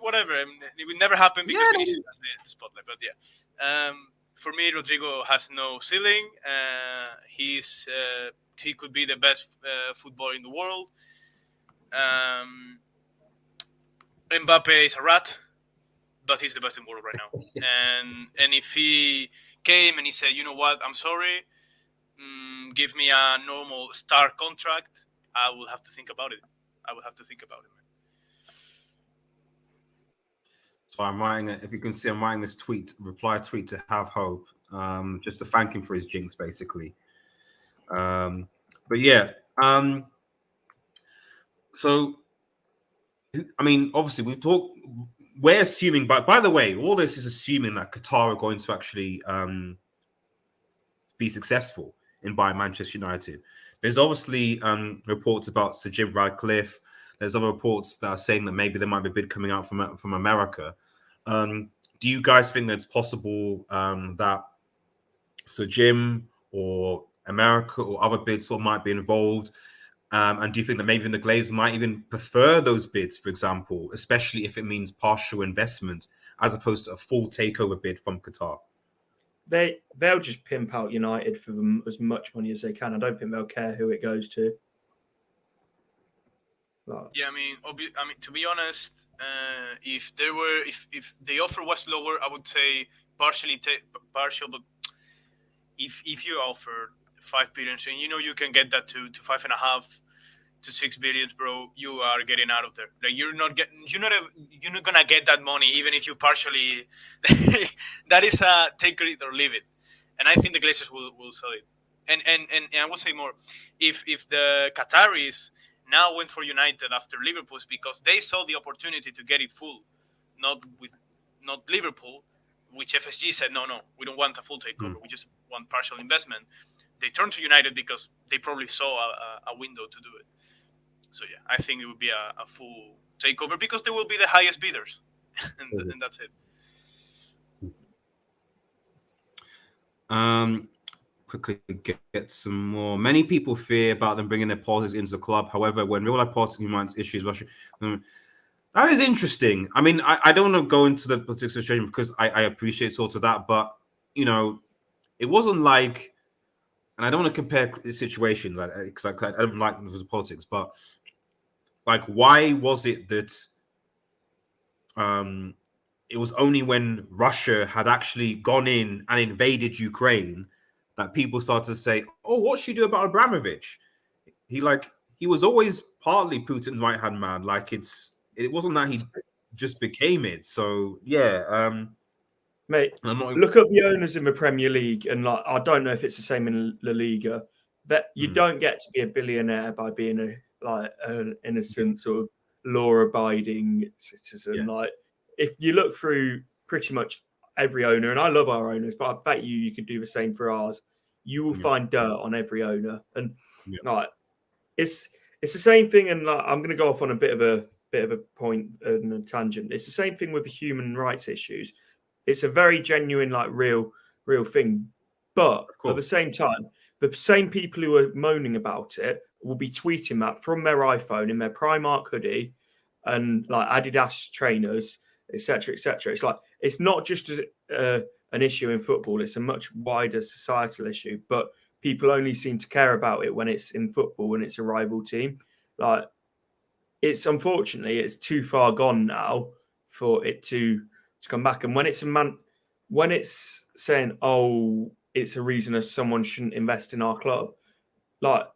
whatever, I mean, it would never happen because Vinicius has the spotlight. But for me, Rodrigo has no ceiling. He could be the best footballer in the world. Mbappe is a rat, but he's the best in the world right now. And if he came and he said, you know what, I'm sorry, give me a normal star contract, I will have to think about it. Man. So I'm writing, if you can see, I'm writing this reply tweet to Have Hope, just to thank him for his jinx, basically. But yeah, so, I mean, obviously we're assuming, by the way, all this is assuming that Qatar are going to actually be successful in buying Manchester United. There's obviously reports about Sir Jim Radcliffe. There's other reports that are saying that maybe there might be a bid coming out from America. Do you guys think that it's possible that Sir Jim or America or other bids sort of might be involved? And do you think that maybe the Glazers might even prefer those bids, for example, especially if it means partial investment as opposed to a full takeover bid from Qatar? They'll just pimp out United for them as much money as they can. I don't think they'll care who it goes to. Yeah, I mean, to be honest, if the offer was lower, I would say partial. But if you offer 5 billion, and you can get that to 5.5 to 6 billion, bro, you are getting out of there. Like you're not gonna get that money even if you partially. That is a take it or leave it, and I think the Glazers will sell it. And I will say more, if the Qataris now went for United after Liverpool's because they saw the opportunity to get it full, not Liverpool, which FSG said no, we don't want a full takeover, we just want partial investment. They turned to United because they probably saw a window to do it. So yeah, I think it would be a full takeover because they will be the highest bidders, and that's it. Quickly get some more. Many people fear about them bringing their politics into the club. However, when real life politics human issues, Russia, that is interesting. I mean, I don't want to go into the political situation because I appreciate sort of that, but it wasn't like, and I don't want to compare situations because I don't like the politics, but like, why was it that it was only when Russia had actually gone in and invaded Ukraine that people started to say, "Oh, what should you do about Abramovich?" He was always partly Putin's right hand man. Like it wasn't that he just became it. So yeah, mate, look at the owners in the Premier League, and like I don't know if it's the same in La Liga. That you don't get to be a billionaire by being an innocent sort of law-abiding citizen. Yeah. Like if you look through pretty much every owner, and I love our owners, but I bet you could do the same for ours. You will find dirt on every owner, and like it's the same thing. And like, I'm going to go off on a bit of a point and a tangent. It's the same thing with the human rights issues. It's a very genuine, like real thing. But at the same time, the same people who are moaning about it will be tweeting that from their iPhone in their Primark hoodie and like Adidas trainers, etc., etc. It's like it's not just an issue in football; it's a much wider societal issue. But people only seem to care about it when it's in football and it's a rival team. Like it's unfortunately it's too far gone now for it to come back. And when it's saying, "Oh, it's a reason that someone shouldn't invest in our club," like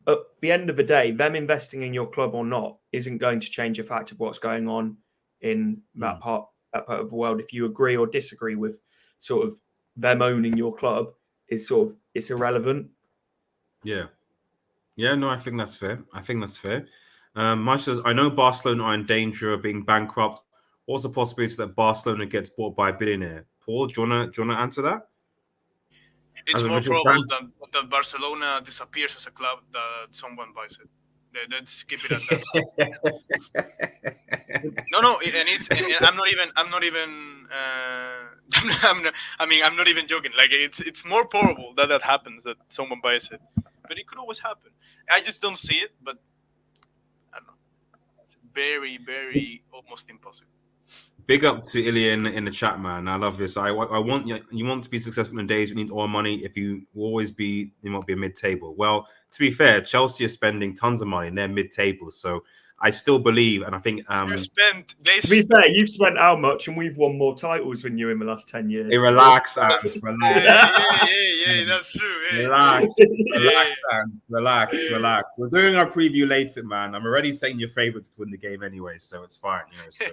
at the end of the day, them investing in your club or not isn't going to change the fact of what's going on in that part of the world. If you agree or disagree with sort of them owning your club, it's irrelevant. Yeah. No, I think that's fair. Much as I know Barcelona are in danger of being bankrupt, what's the possibility that Barcelona gets bought by a billionaire? Paul, do you wanna answer that? It's more probable that Barcelona disappears as a club that someone buys it. Let's keep it at that. No, and I'm not even joking. Like it's more probable that happens, that someone buys it, but it could always happen. I just don't see it, but I don't know. It's very, very almost impossible. Big up to Ilya in the chat, man. I love this. I want you want to be successful in days. You need all money. If you will always be, you might be a mid-table. Well, to be fair, Chelsea are spending tons of money and they're mid-table. So I still believe, and I think to be fair, you've spent how much, and we've won more titles than you in the last 10 years. Hey, relax, Ant. Relax. Yeah, that's true. Relax. We're doing our preview later, man. I'm already saying your favorites to win the game anyway, so it's fine. So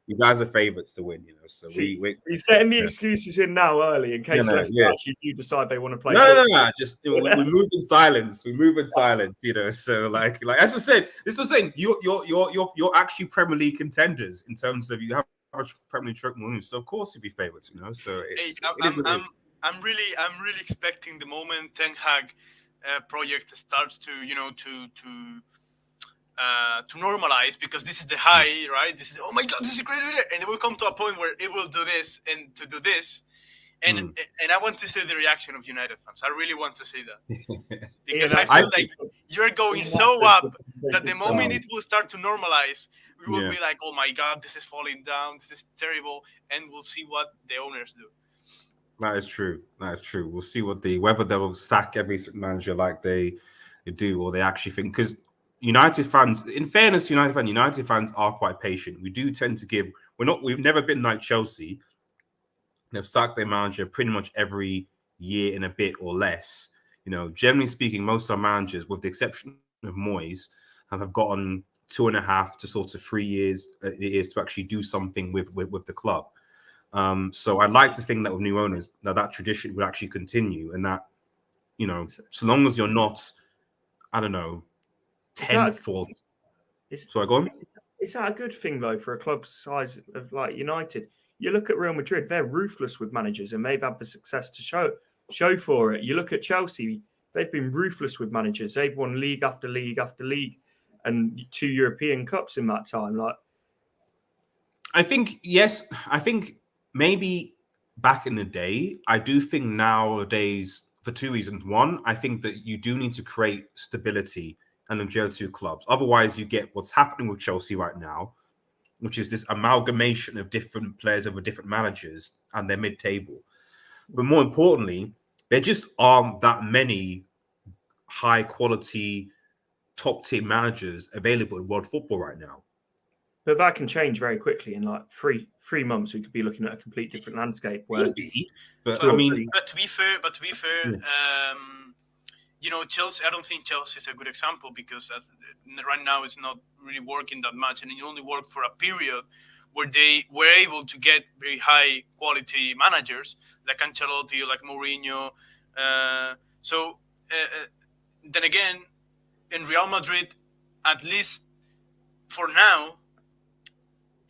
you guys are favorites to win, So he's setting the excuses in now early in case actually do decide they want to play. No. Just we move in silence. So like as I said, this was saying you're actually Premier League contenders in terms of you have a Premier League moves, so of course you'd be favorites, So I'm really expecting the moment Ten Hag project starts to to normalize, because this is the high, right? This is, oh my god, this is a great idea, and it will come to a point where it will do this and to do this, and I want to see the reaction of United fans. I really want to see that, because I feel like you're going so up that the moment it will start to normalize, we will be like, oh my god, this is falling down, this is terrible, and we'll see what the owners do. That is true. That is true. We'll see whether they will sack every manager like they do, or they actually think, because United fans, in fairness, United fans are quite patient. We do tend to we've never been like Chelsea. They've sacked their manager pretty much every year and a bit or less. Generally speaking, most of our managers, with the exception of Moyes, have gotten 2.5 to sort of 3 years to actually do something with the club. So I'd like to think that with new owners, that tradition would actually continue, and that, so long as you're not, I don't know, 10th. Sorry, go on. Is that a good thing though for a club size of like United? You look at Real Madrid; they're ruthless with managers, and they've had the success to show for it. You look at Chelsea; they've been ruthless with managers. They've won league after league after league, and 2 European Cups in that time. Like, I think yes. I think maybe back in the day. I do think nowadays, for 2 reasons. One, I think that you do need to create stability and longevity of clubs. Otherwise, you get what's happening with Chelsea right now, which is this amalgamation of different players over different managers, and they're mid-table. But more importantly, there just aren't that many high-quality, top-tier managers available in world football right now. But that can change very quickly. In like three months, we could be looking at a complete different landscape. Where, but I mean, but to be fair, Chelsea. I don't think Chelsea is a good example, because right now it's not really working that much, and it only worked for a period where they were able to get very high quality managers like Ancelotti or like Mourinho. Then again, in Real Madrid, at least for now,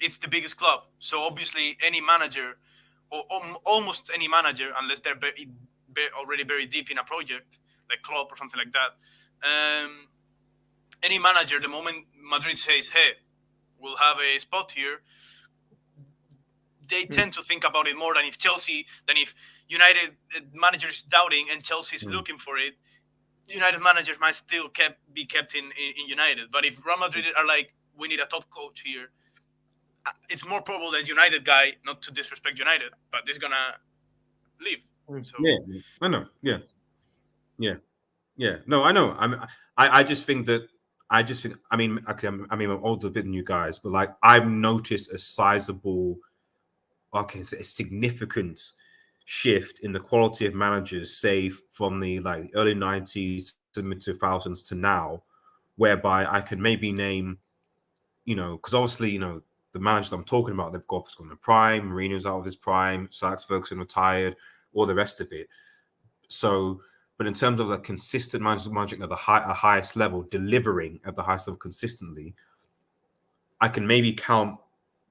it's the biggest club. So obviously, any manager, or almost any manager, unless they're already very deep in a project like Klopp or something like that, any manager, the moment Madrid says, "Hey, we'll have a spot here," they tend to think about it more than if United managers doubting and Chelsea's looking for it. United managers might still be kept in United. But if Real Madrid are like, we need a top coach here, it's more probable that United guy, not to disrespect United, but is gonna leave. So. Yeah, I know. Yeah. No, I know. I just think that. I mean, I'm older bit than you guys, but like I've noticed a significant shift in the quality of managers, say from the like early 90s to mid 2000s to now, whereby I could maybe name, because obviously, the managers I'm talking about, they've gone to prime, Mourinho's out of his prime, Alex Ferguson retired, all the rest of it. So, but in terms of the consistent managing at the highest level, delivering at the highest level consistently, I can maybe count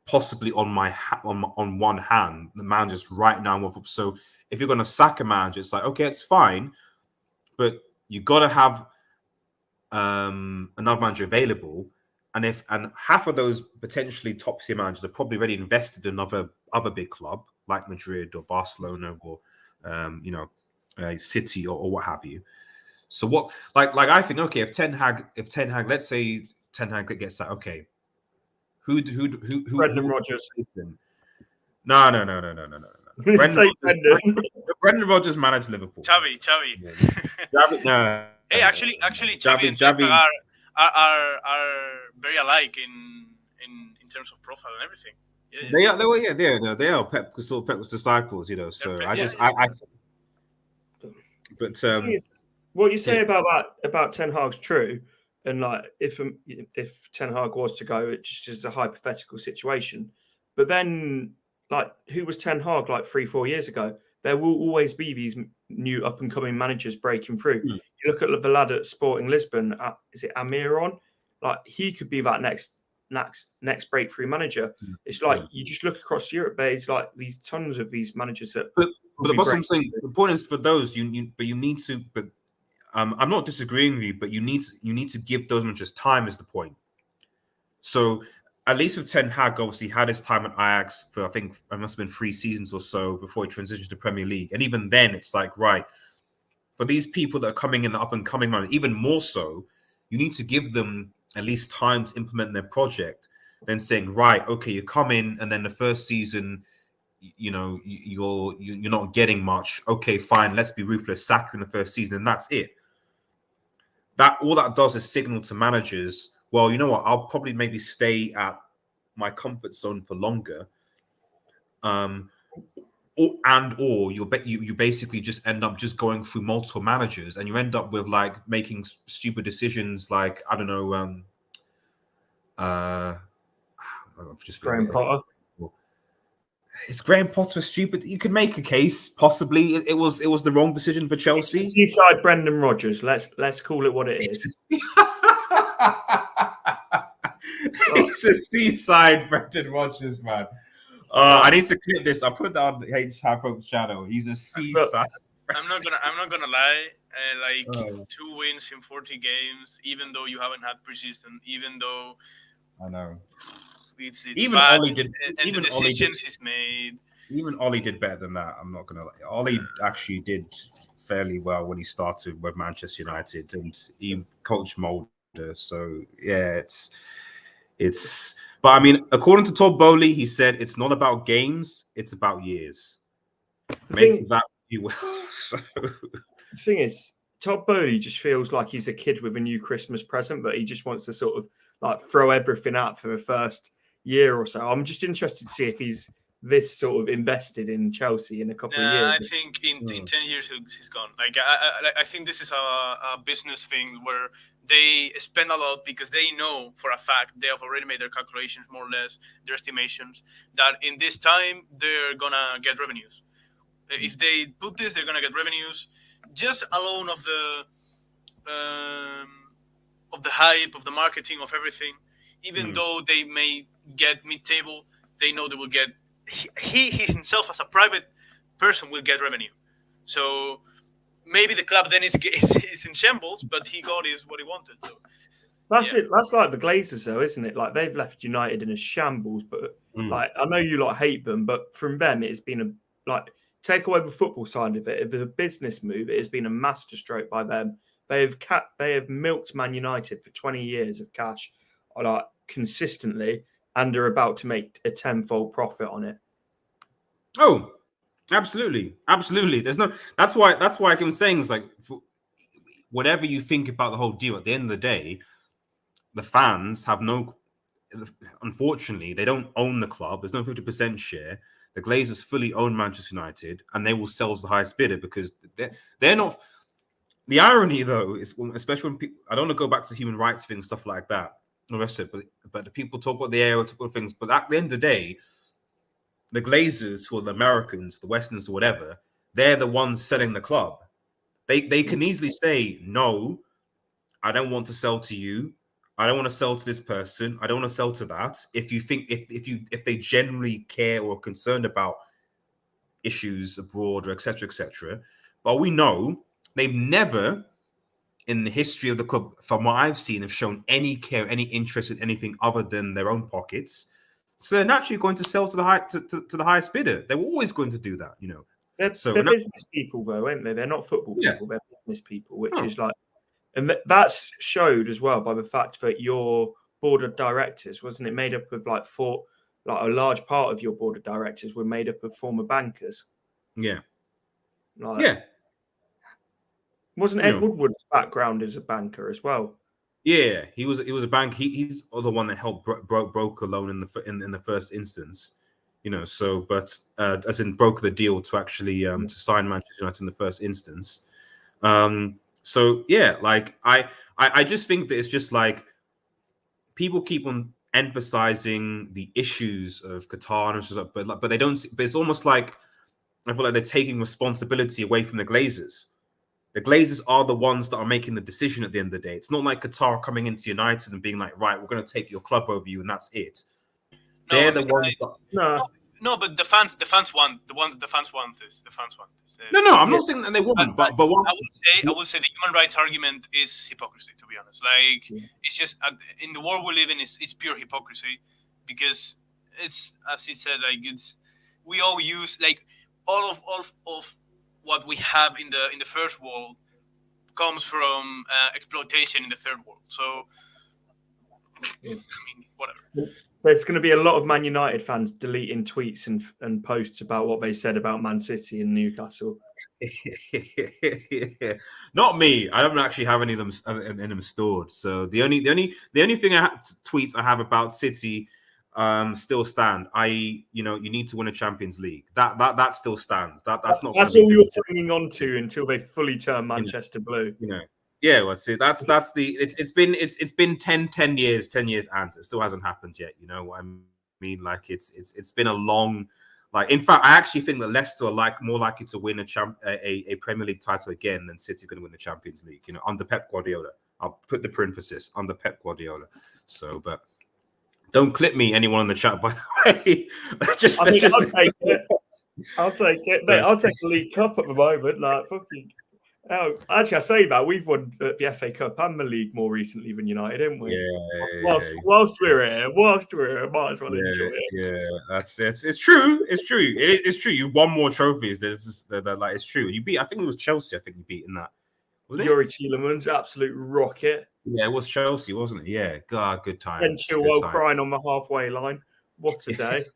possibly on one hand the managers right now. So if you're going to sack a manager, it's like, okay, it's fine, but you got to have another manager available. And half of those potentially top tier managers are probably already invested in other big club like Madrid or Barcelona or City or what have you. So what like I think, okay, if Ten Hag, let's say Ten Hag gets that, okay, who Brendan Rodgers. No. Brendan Rodgers managed Liverpool. Xavi. Yeah. Xavi, no. Hey, actually, Xavi and Ten Hag are very alike in terms of profile and everything. Yeah. They are Pep's disciples, So But what you say about Ten Hag's true, and like if Ten Hag was to go, it just is a hypothetical situation. But then, like, who was Ten Hag like 3-4 years ago? There will always be these new up and coming managers breaking through. You look at the lad at Sporting Lisbon. Is it Amiron? Like, he could be that next breakthrough manager. It's like you just look across Europe. There's like these tons of these managers that. But what I'm saying, the point is for those you need to. But I'm not disagreeing with you, but you need to give those managers time. Is the point? So at least with Ten Hag, obviously had his time at Ajax for, I think it must have been 3 seasons or so before he transitioned to Premier League, and even then, it's like, right, for these people that are coming in, the up and coming man, even more so, you need to give them at least time to implement their project. Then saying, right, okay, you come in, and then the first season, you know, you're not getting much. Okay, fine, let's be ruthless, sack you in the first season, and that's it. That all that does is signal to managers, well, you know what, I'll probably maybe stay at my comfort zone for longer. Or you basically just end up just going through multiple managers, and you end up with like making stupid decisions, like, I don't know, just Graham Potter. Is Graham Potter stupid? You could make a case, possibly. It was the wrong decision for Chelsea. It's seaside Brendan Rodgers. Let's call it what it is. It's a seaside Brendan Rodgers, man. I need to clip this. I'll put that on the H-Hop channel. He's a seaside. I'm not gonna lie. 2 wins in 40 games, even though you haven't had preseason, even though I know. It's even bad, Ollie did. and Even the Ollie decisions did, he's made. Even Ollie did better than that. I'm not gonna lie. Ollie actually did fairly well when he started with Manchester United, and he coached Mulder. So yeah, it's. But I mean, according to Todd Bowley, he said it's not about games; it's about years. Make that you will. So. The thing is, Todd Bowley just feels like he's a kid with a new Christmas present, but he just wants to sort of like throw everything out for the first year or so. I'm just interested to see if he's this sort of invested in Chelsea in a couple of years. I think in 10 years he's gone. Like I think this is a business thing where they spend a lot because they know for a fact they have already made their calculations, more or less their estimations, that in this time they're gonna get revenues. If they put this, they're gonna get revenues. Just alone of the hype, of the marketing, of everything. Even though they may get mid-table, they know they will get. He himself, as a private person, will get revenue. So maybe the club then is in shambles, but he got what he wanted. So that's it. That's like the Glazers, though, isn't it? Like they've left United in a shambles, but like I know you hate them, but from them it's been take away the football side of it. If it's a business move, it has been a masterstroke by them. They have milked Man United for 20 years of cash, like consistently, and are about to make a 10-fold profit on it. Oh, absolutely. That's why I keep saying it's like, whatever you think about the whole deal, at the end of the day, the fans have unfortunately, they don't own the club. There's no 50% share. The Glazers fully own Manchester United, and they will sell as the highest bidder because they're not. The irony, though, is especially when people, I don't want to go back to human rights things, stuff like that, the rest of it, but the people talk about the area, talk about things. But at the end of the day, the Glazers, who are the Americans, the Westerns, or whatever, they're the ones selling the club. They can easily say, no, I don't want to sell to you. I don't want to sell to this person. I don't want to sell to that. If you think if they generally care or are concerned about issues abroad or etc. But we know they've never, in the history of the club, from what I've seen, have shown any care, any interest in anything other than their own pockets. So they're naturally going to sell to the highest bidder. They were always going to do that, you know. They're business people, though, aren't they? They're not football people. They're business people, which is like. And that's showed as well by the fact that your board of directors, wasn't it, made up of a large part of your board of directors were made up of former bankers. Yeah. Wasn't Ed Woodward's background as a banker as well? Yeah, he was a bank. He's the one that helped broker loan in the first instance, you know. So, but as in broker the deal to actually to sign Manchester United in the first instance. So yeah, like I just think that it's just like people keep on emphasizing the issues of Qatar and stuff, but they don't. But it's almost like I feel like they're taking responsibility away from the Glazers. The Glazers are the ones that are making the decision at the end of the day. It's not like Qatar coming into United and being like, right, we're going to take your club over you and that's it. They're the ones that... No, but the fans want the fans want this. The fans want this. No, I'm not saying that they won't, but what I will say the human rights argument is hypocrisy. To be honest, like it's just in the world we live in, it's pure hypocrisy, because it's, as he said, like we all use like all of what we have in the first world comes from exploitation in the third world. So I mean, whatever. There's going to be a lot of Man United fans deleting tweets and posts about what they said about Man City and Newcastle. Not me. I don't actually have any of them in them stored. So the only thing tweets I have about City still stand. You need to win a Champions League. That still stands. That's not. That's all you're clinging on to until they fully turn Manchester blue. Yeah, well, see, that's it's been 10 years, and it still hasn't happened yet. You know what I mean? Like it's been a long, like, in fact, I actually think that Leicester are more likely to win a Premier League title again than City are going to win the Champions League. You know, under Pep Guardiola. I'll put the parenthesis under Pep Guardiola. So, but don't clip me, anyone in the chat, by the way. I'll take it, mate. I'll take the League Cup at the moment. Like, fucking. Oh, actually, I say that we've won the FA Cup and the league more recently than United, haven't we? Yeah. Whilst we're here, might as well enjoy it. Yeah, it's true. It's true. It's true. You won more trophies. Like, it's true. You beat. I think it was Chelsea. I think you beat in that. Wasn't it? Yuri Tielemans, absolute rocket. Yeah, it was Chelsea, wasn't it? Yeah. God, good time. Ben Chilwell crying on the halfway line. What a day.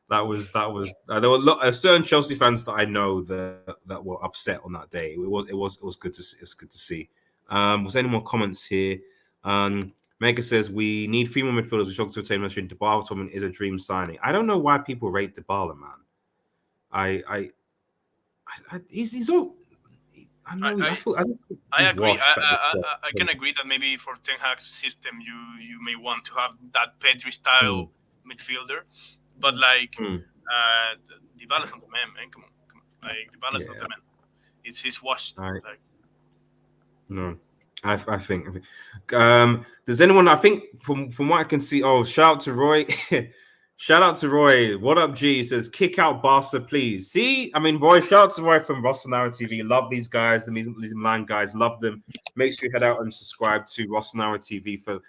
That was. There were certain Chelsea fans that I know that were upset on that day. It was good to see. It's good to see. Was there any more comments here? Mega says we need female midfielders. We struggle to attain Messi. Dybala Tottenham is a dream signing. I don't know why people rate Dybala, man. He's all. I agree. I can agree that maybe for Ten Hag's system, you may want to have that Pedri style midfielder. But like, Dybala's not the man. Come on. Like, Dybala's not the man. He's washed. No, I think. Does anyone? I think from what I can see. Oh, shout out to Roy. Shout out to Roy. What up, G? He says, kick out Barca, please. See, I mean, Roy. Shout out to Roy from Rossonero TV. Love these guys. The Milan guys. Love them. Make sure you head out and subscribe to Rossonero TV for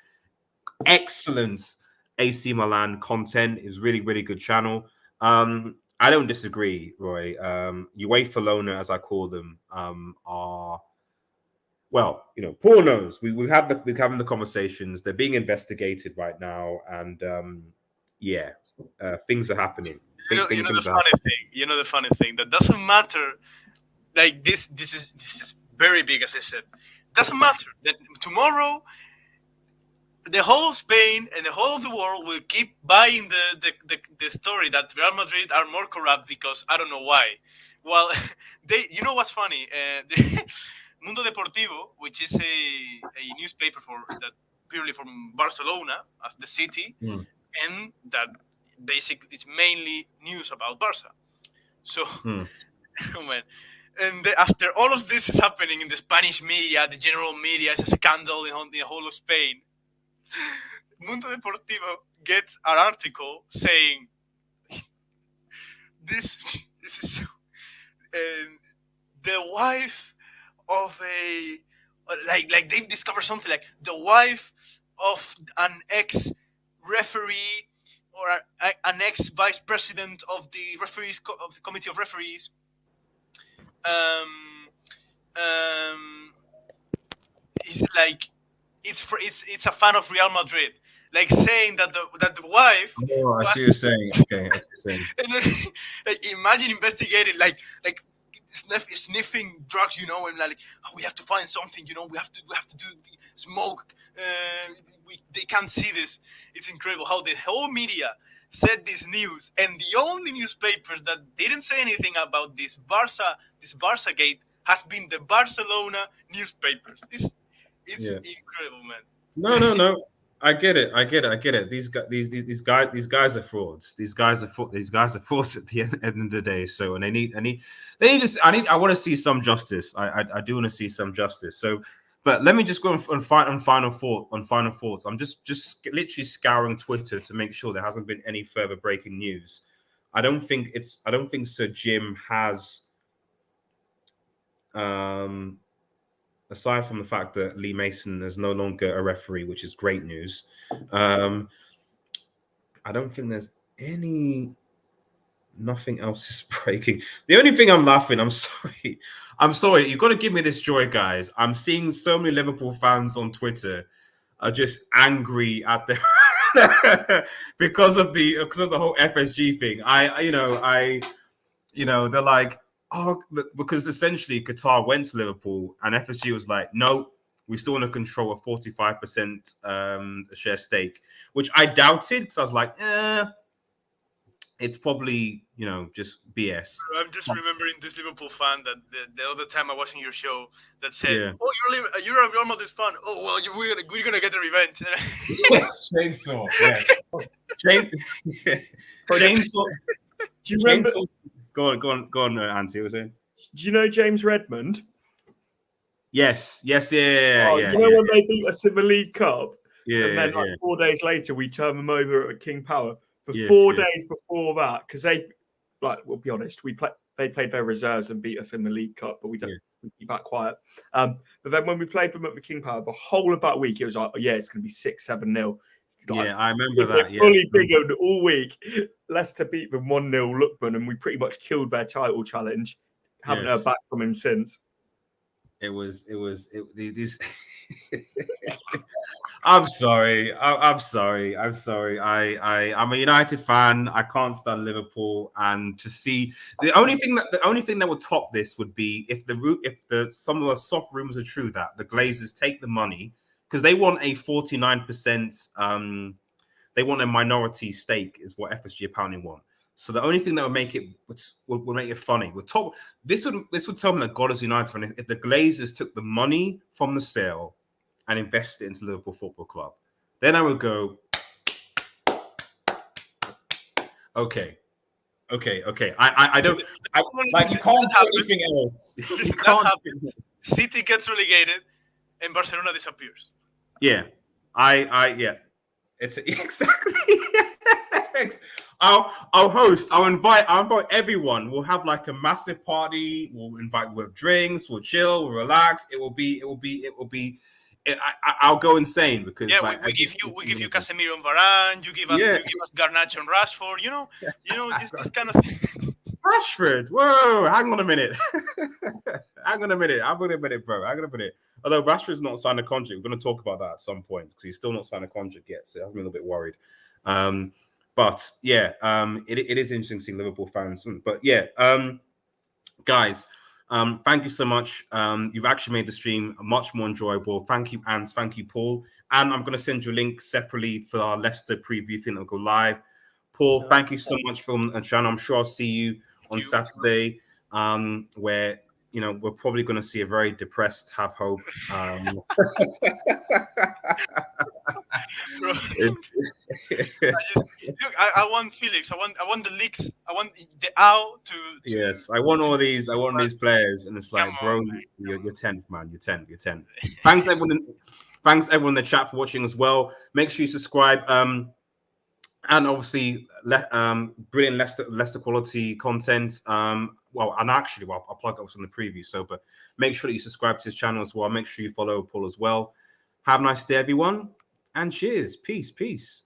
excellent AC Milan content. Is really, really good channel. I don't disagree, Roy. UEFA Lona, as I call them, are, well, Paul knows. We're having the conversations. They're being investigated right now, and things are happening. The funny thing that doesn't matter. Like this is very big, as I said. Doesn't matter that tomorrow the whole Spain and the whole of the world will keep buying the story that Real Madrid are more corrupt because I don't know why. Well, what's funny? Mundo Deportivo, which is a newspaper that purely from Barcelona as the city, and that basically it's mainly news about Barca. So, and after all of this is happening in the Spanish media, the general media, it's a scandal in the whole of Spain. Mundo Deportivo gets an article saying this is the wife of a like they've discovered something like the wife of an ex-referee or an ex-vice president of the referees of the committee of referees. Is like. It's a fan of Real Madrid, like saying that the wife. Oh, I see you're saying. Okay, I see you're saying. And then, like, imagine investigating, like sniffing drugs, and like we have to find something, we have to do smoke. They can't see this. It's incredible how the whole media said this news, and the only newspapers that didn't say anything about this Barca gate has been the Barcelona newspapers. It's incredible, man. No. I get it. These guys are frauds. These guys are frauds at the end of the day. So, and I want to see some justice. I do want to see some justice. So, but let me just go on final thoughts. I'm just literally scouring Twitter to make sure there hasn't been any further breaking news. I don't think Sir Jim has, aside from the fact that Lee Mason is no longer a referee, which is great news. I don't think there's nothing else is breaking. The only thing I'm laughing, I'm sorry. You've got to give me this joy, guys. I'm seeing so many Liverpool fans on Twitter are just angry at the because of the whole FSG thing. They're like, oh, because essentially Qatar went to Liverpool and FSG was like, no, we still want to control a 45% share stake, which I doubted because I was like, it's probably, just BS. I'm just remembering this Liverpool fan that the other time I was in your show that said, Yeah. "Oh, you're a Real Madrid fan. Oh, well, we're gonna get the revenge." Yes, chainsaw. Yes, chainsaw. Do you remember? Go on, Auntie. What was it? Do you know James Redmond? Yes, yeah. When they beat us in the League Cup, and then 4 days later we turned them over at King Power. For 4 days before that, because we'll be honest, they played their reserves and beat us in the League Cup, but we keep that quiet. But then when we played them at the King Power, the whole of that week it was like, it's going to be 6-7-0. I remember that. Fully bigger all week. Leicester beat them 1-0 Lookman, and we pretty much killed their title challenge. Haven't heard back from him since. It was these. I'm sorry. I'm sorry. I'm a United fan. I can't stand Liverpool, and to see the only thing that would top this would be if some of the soft rumors are true that the Glazers take the money because they want a 49%. They want a minority stake, is what FSG apparently want. So the only thing that would make it funny this would tell me that God is United if the Glazers took the money from the sale and invested it into Liverpool Football Club. Then I would go, okay. I don't like you can't do anything else. You can't. City gets relegated and Barcelona disappears. Yeah, yeah. It's exactly. I'll invite everyone. We'll have like a massive party. We'll have drinks. We'll chill. We'll relax. I'll go insane because we give you Casemiro and Varane. You give us Garnacho and Rashford. This kind of thing. Rashford. Whoa! Hang on a minute. Hang on a minute, bro. Although Rashford's not signed a contract, we're going to talk about that at some point because he's still not signed a contract yet, so it has me a little bit worried. But yeah, it is interesting seeing Liverpool fans. But yeah, guys, thank you so much. You've actually made the stream much more enjoyable. Thank you, Ants. Thank you, Paul. And I'm going to send you a link separately for our Leicester preview thing that will go live. Paul, thank you so much for the channel. I'm sure I'll see you on Saturday, where we're probably going to see a very depressed Have Hope. I want Felix. I want the leaks. I want the owl to. Yes, I want all these. I want these players, and it's like, bro, you're 10th, man. You're 10th. Thanks everyone in the chat for watching as well. Make sure you subscribe. And obviously, brilliant Leicester quality content. I'll plug up in the preview. But make sure that you subscribe to his channel as well. Make sure you follow Paul as well. Have a nice day, everyone, and cheers. Peace.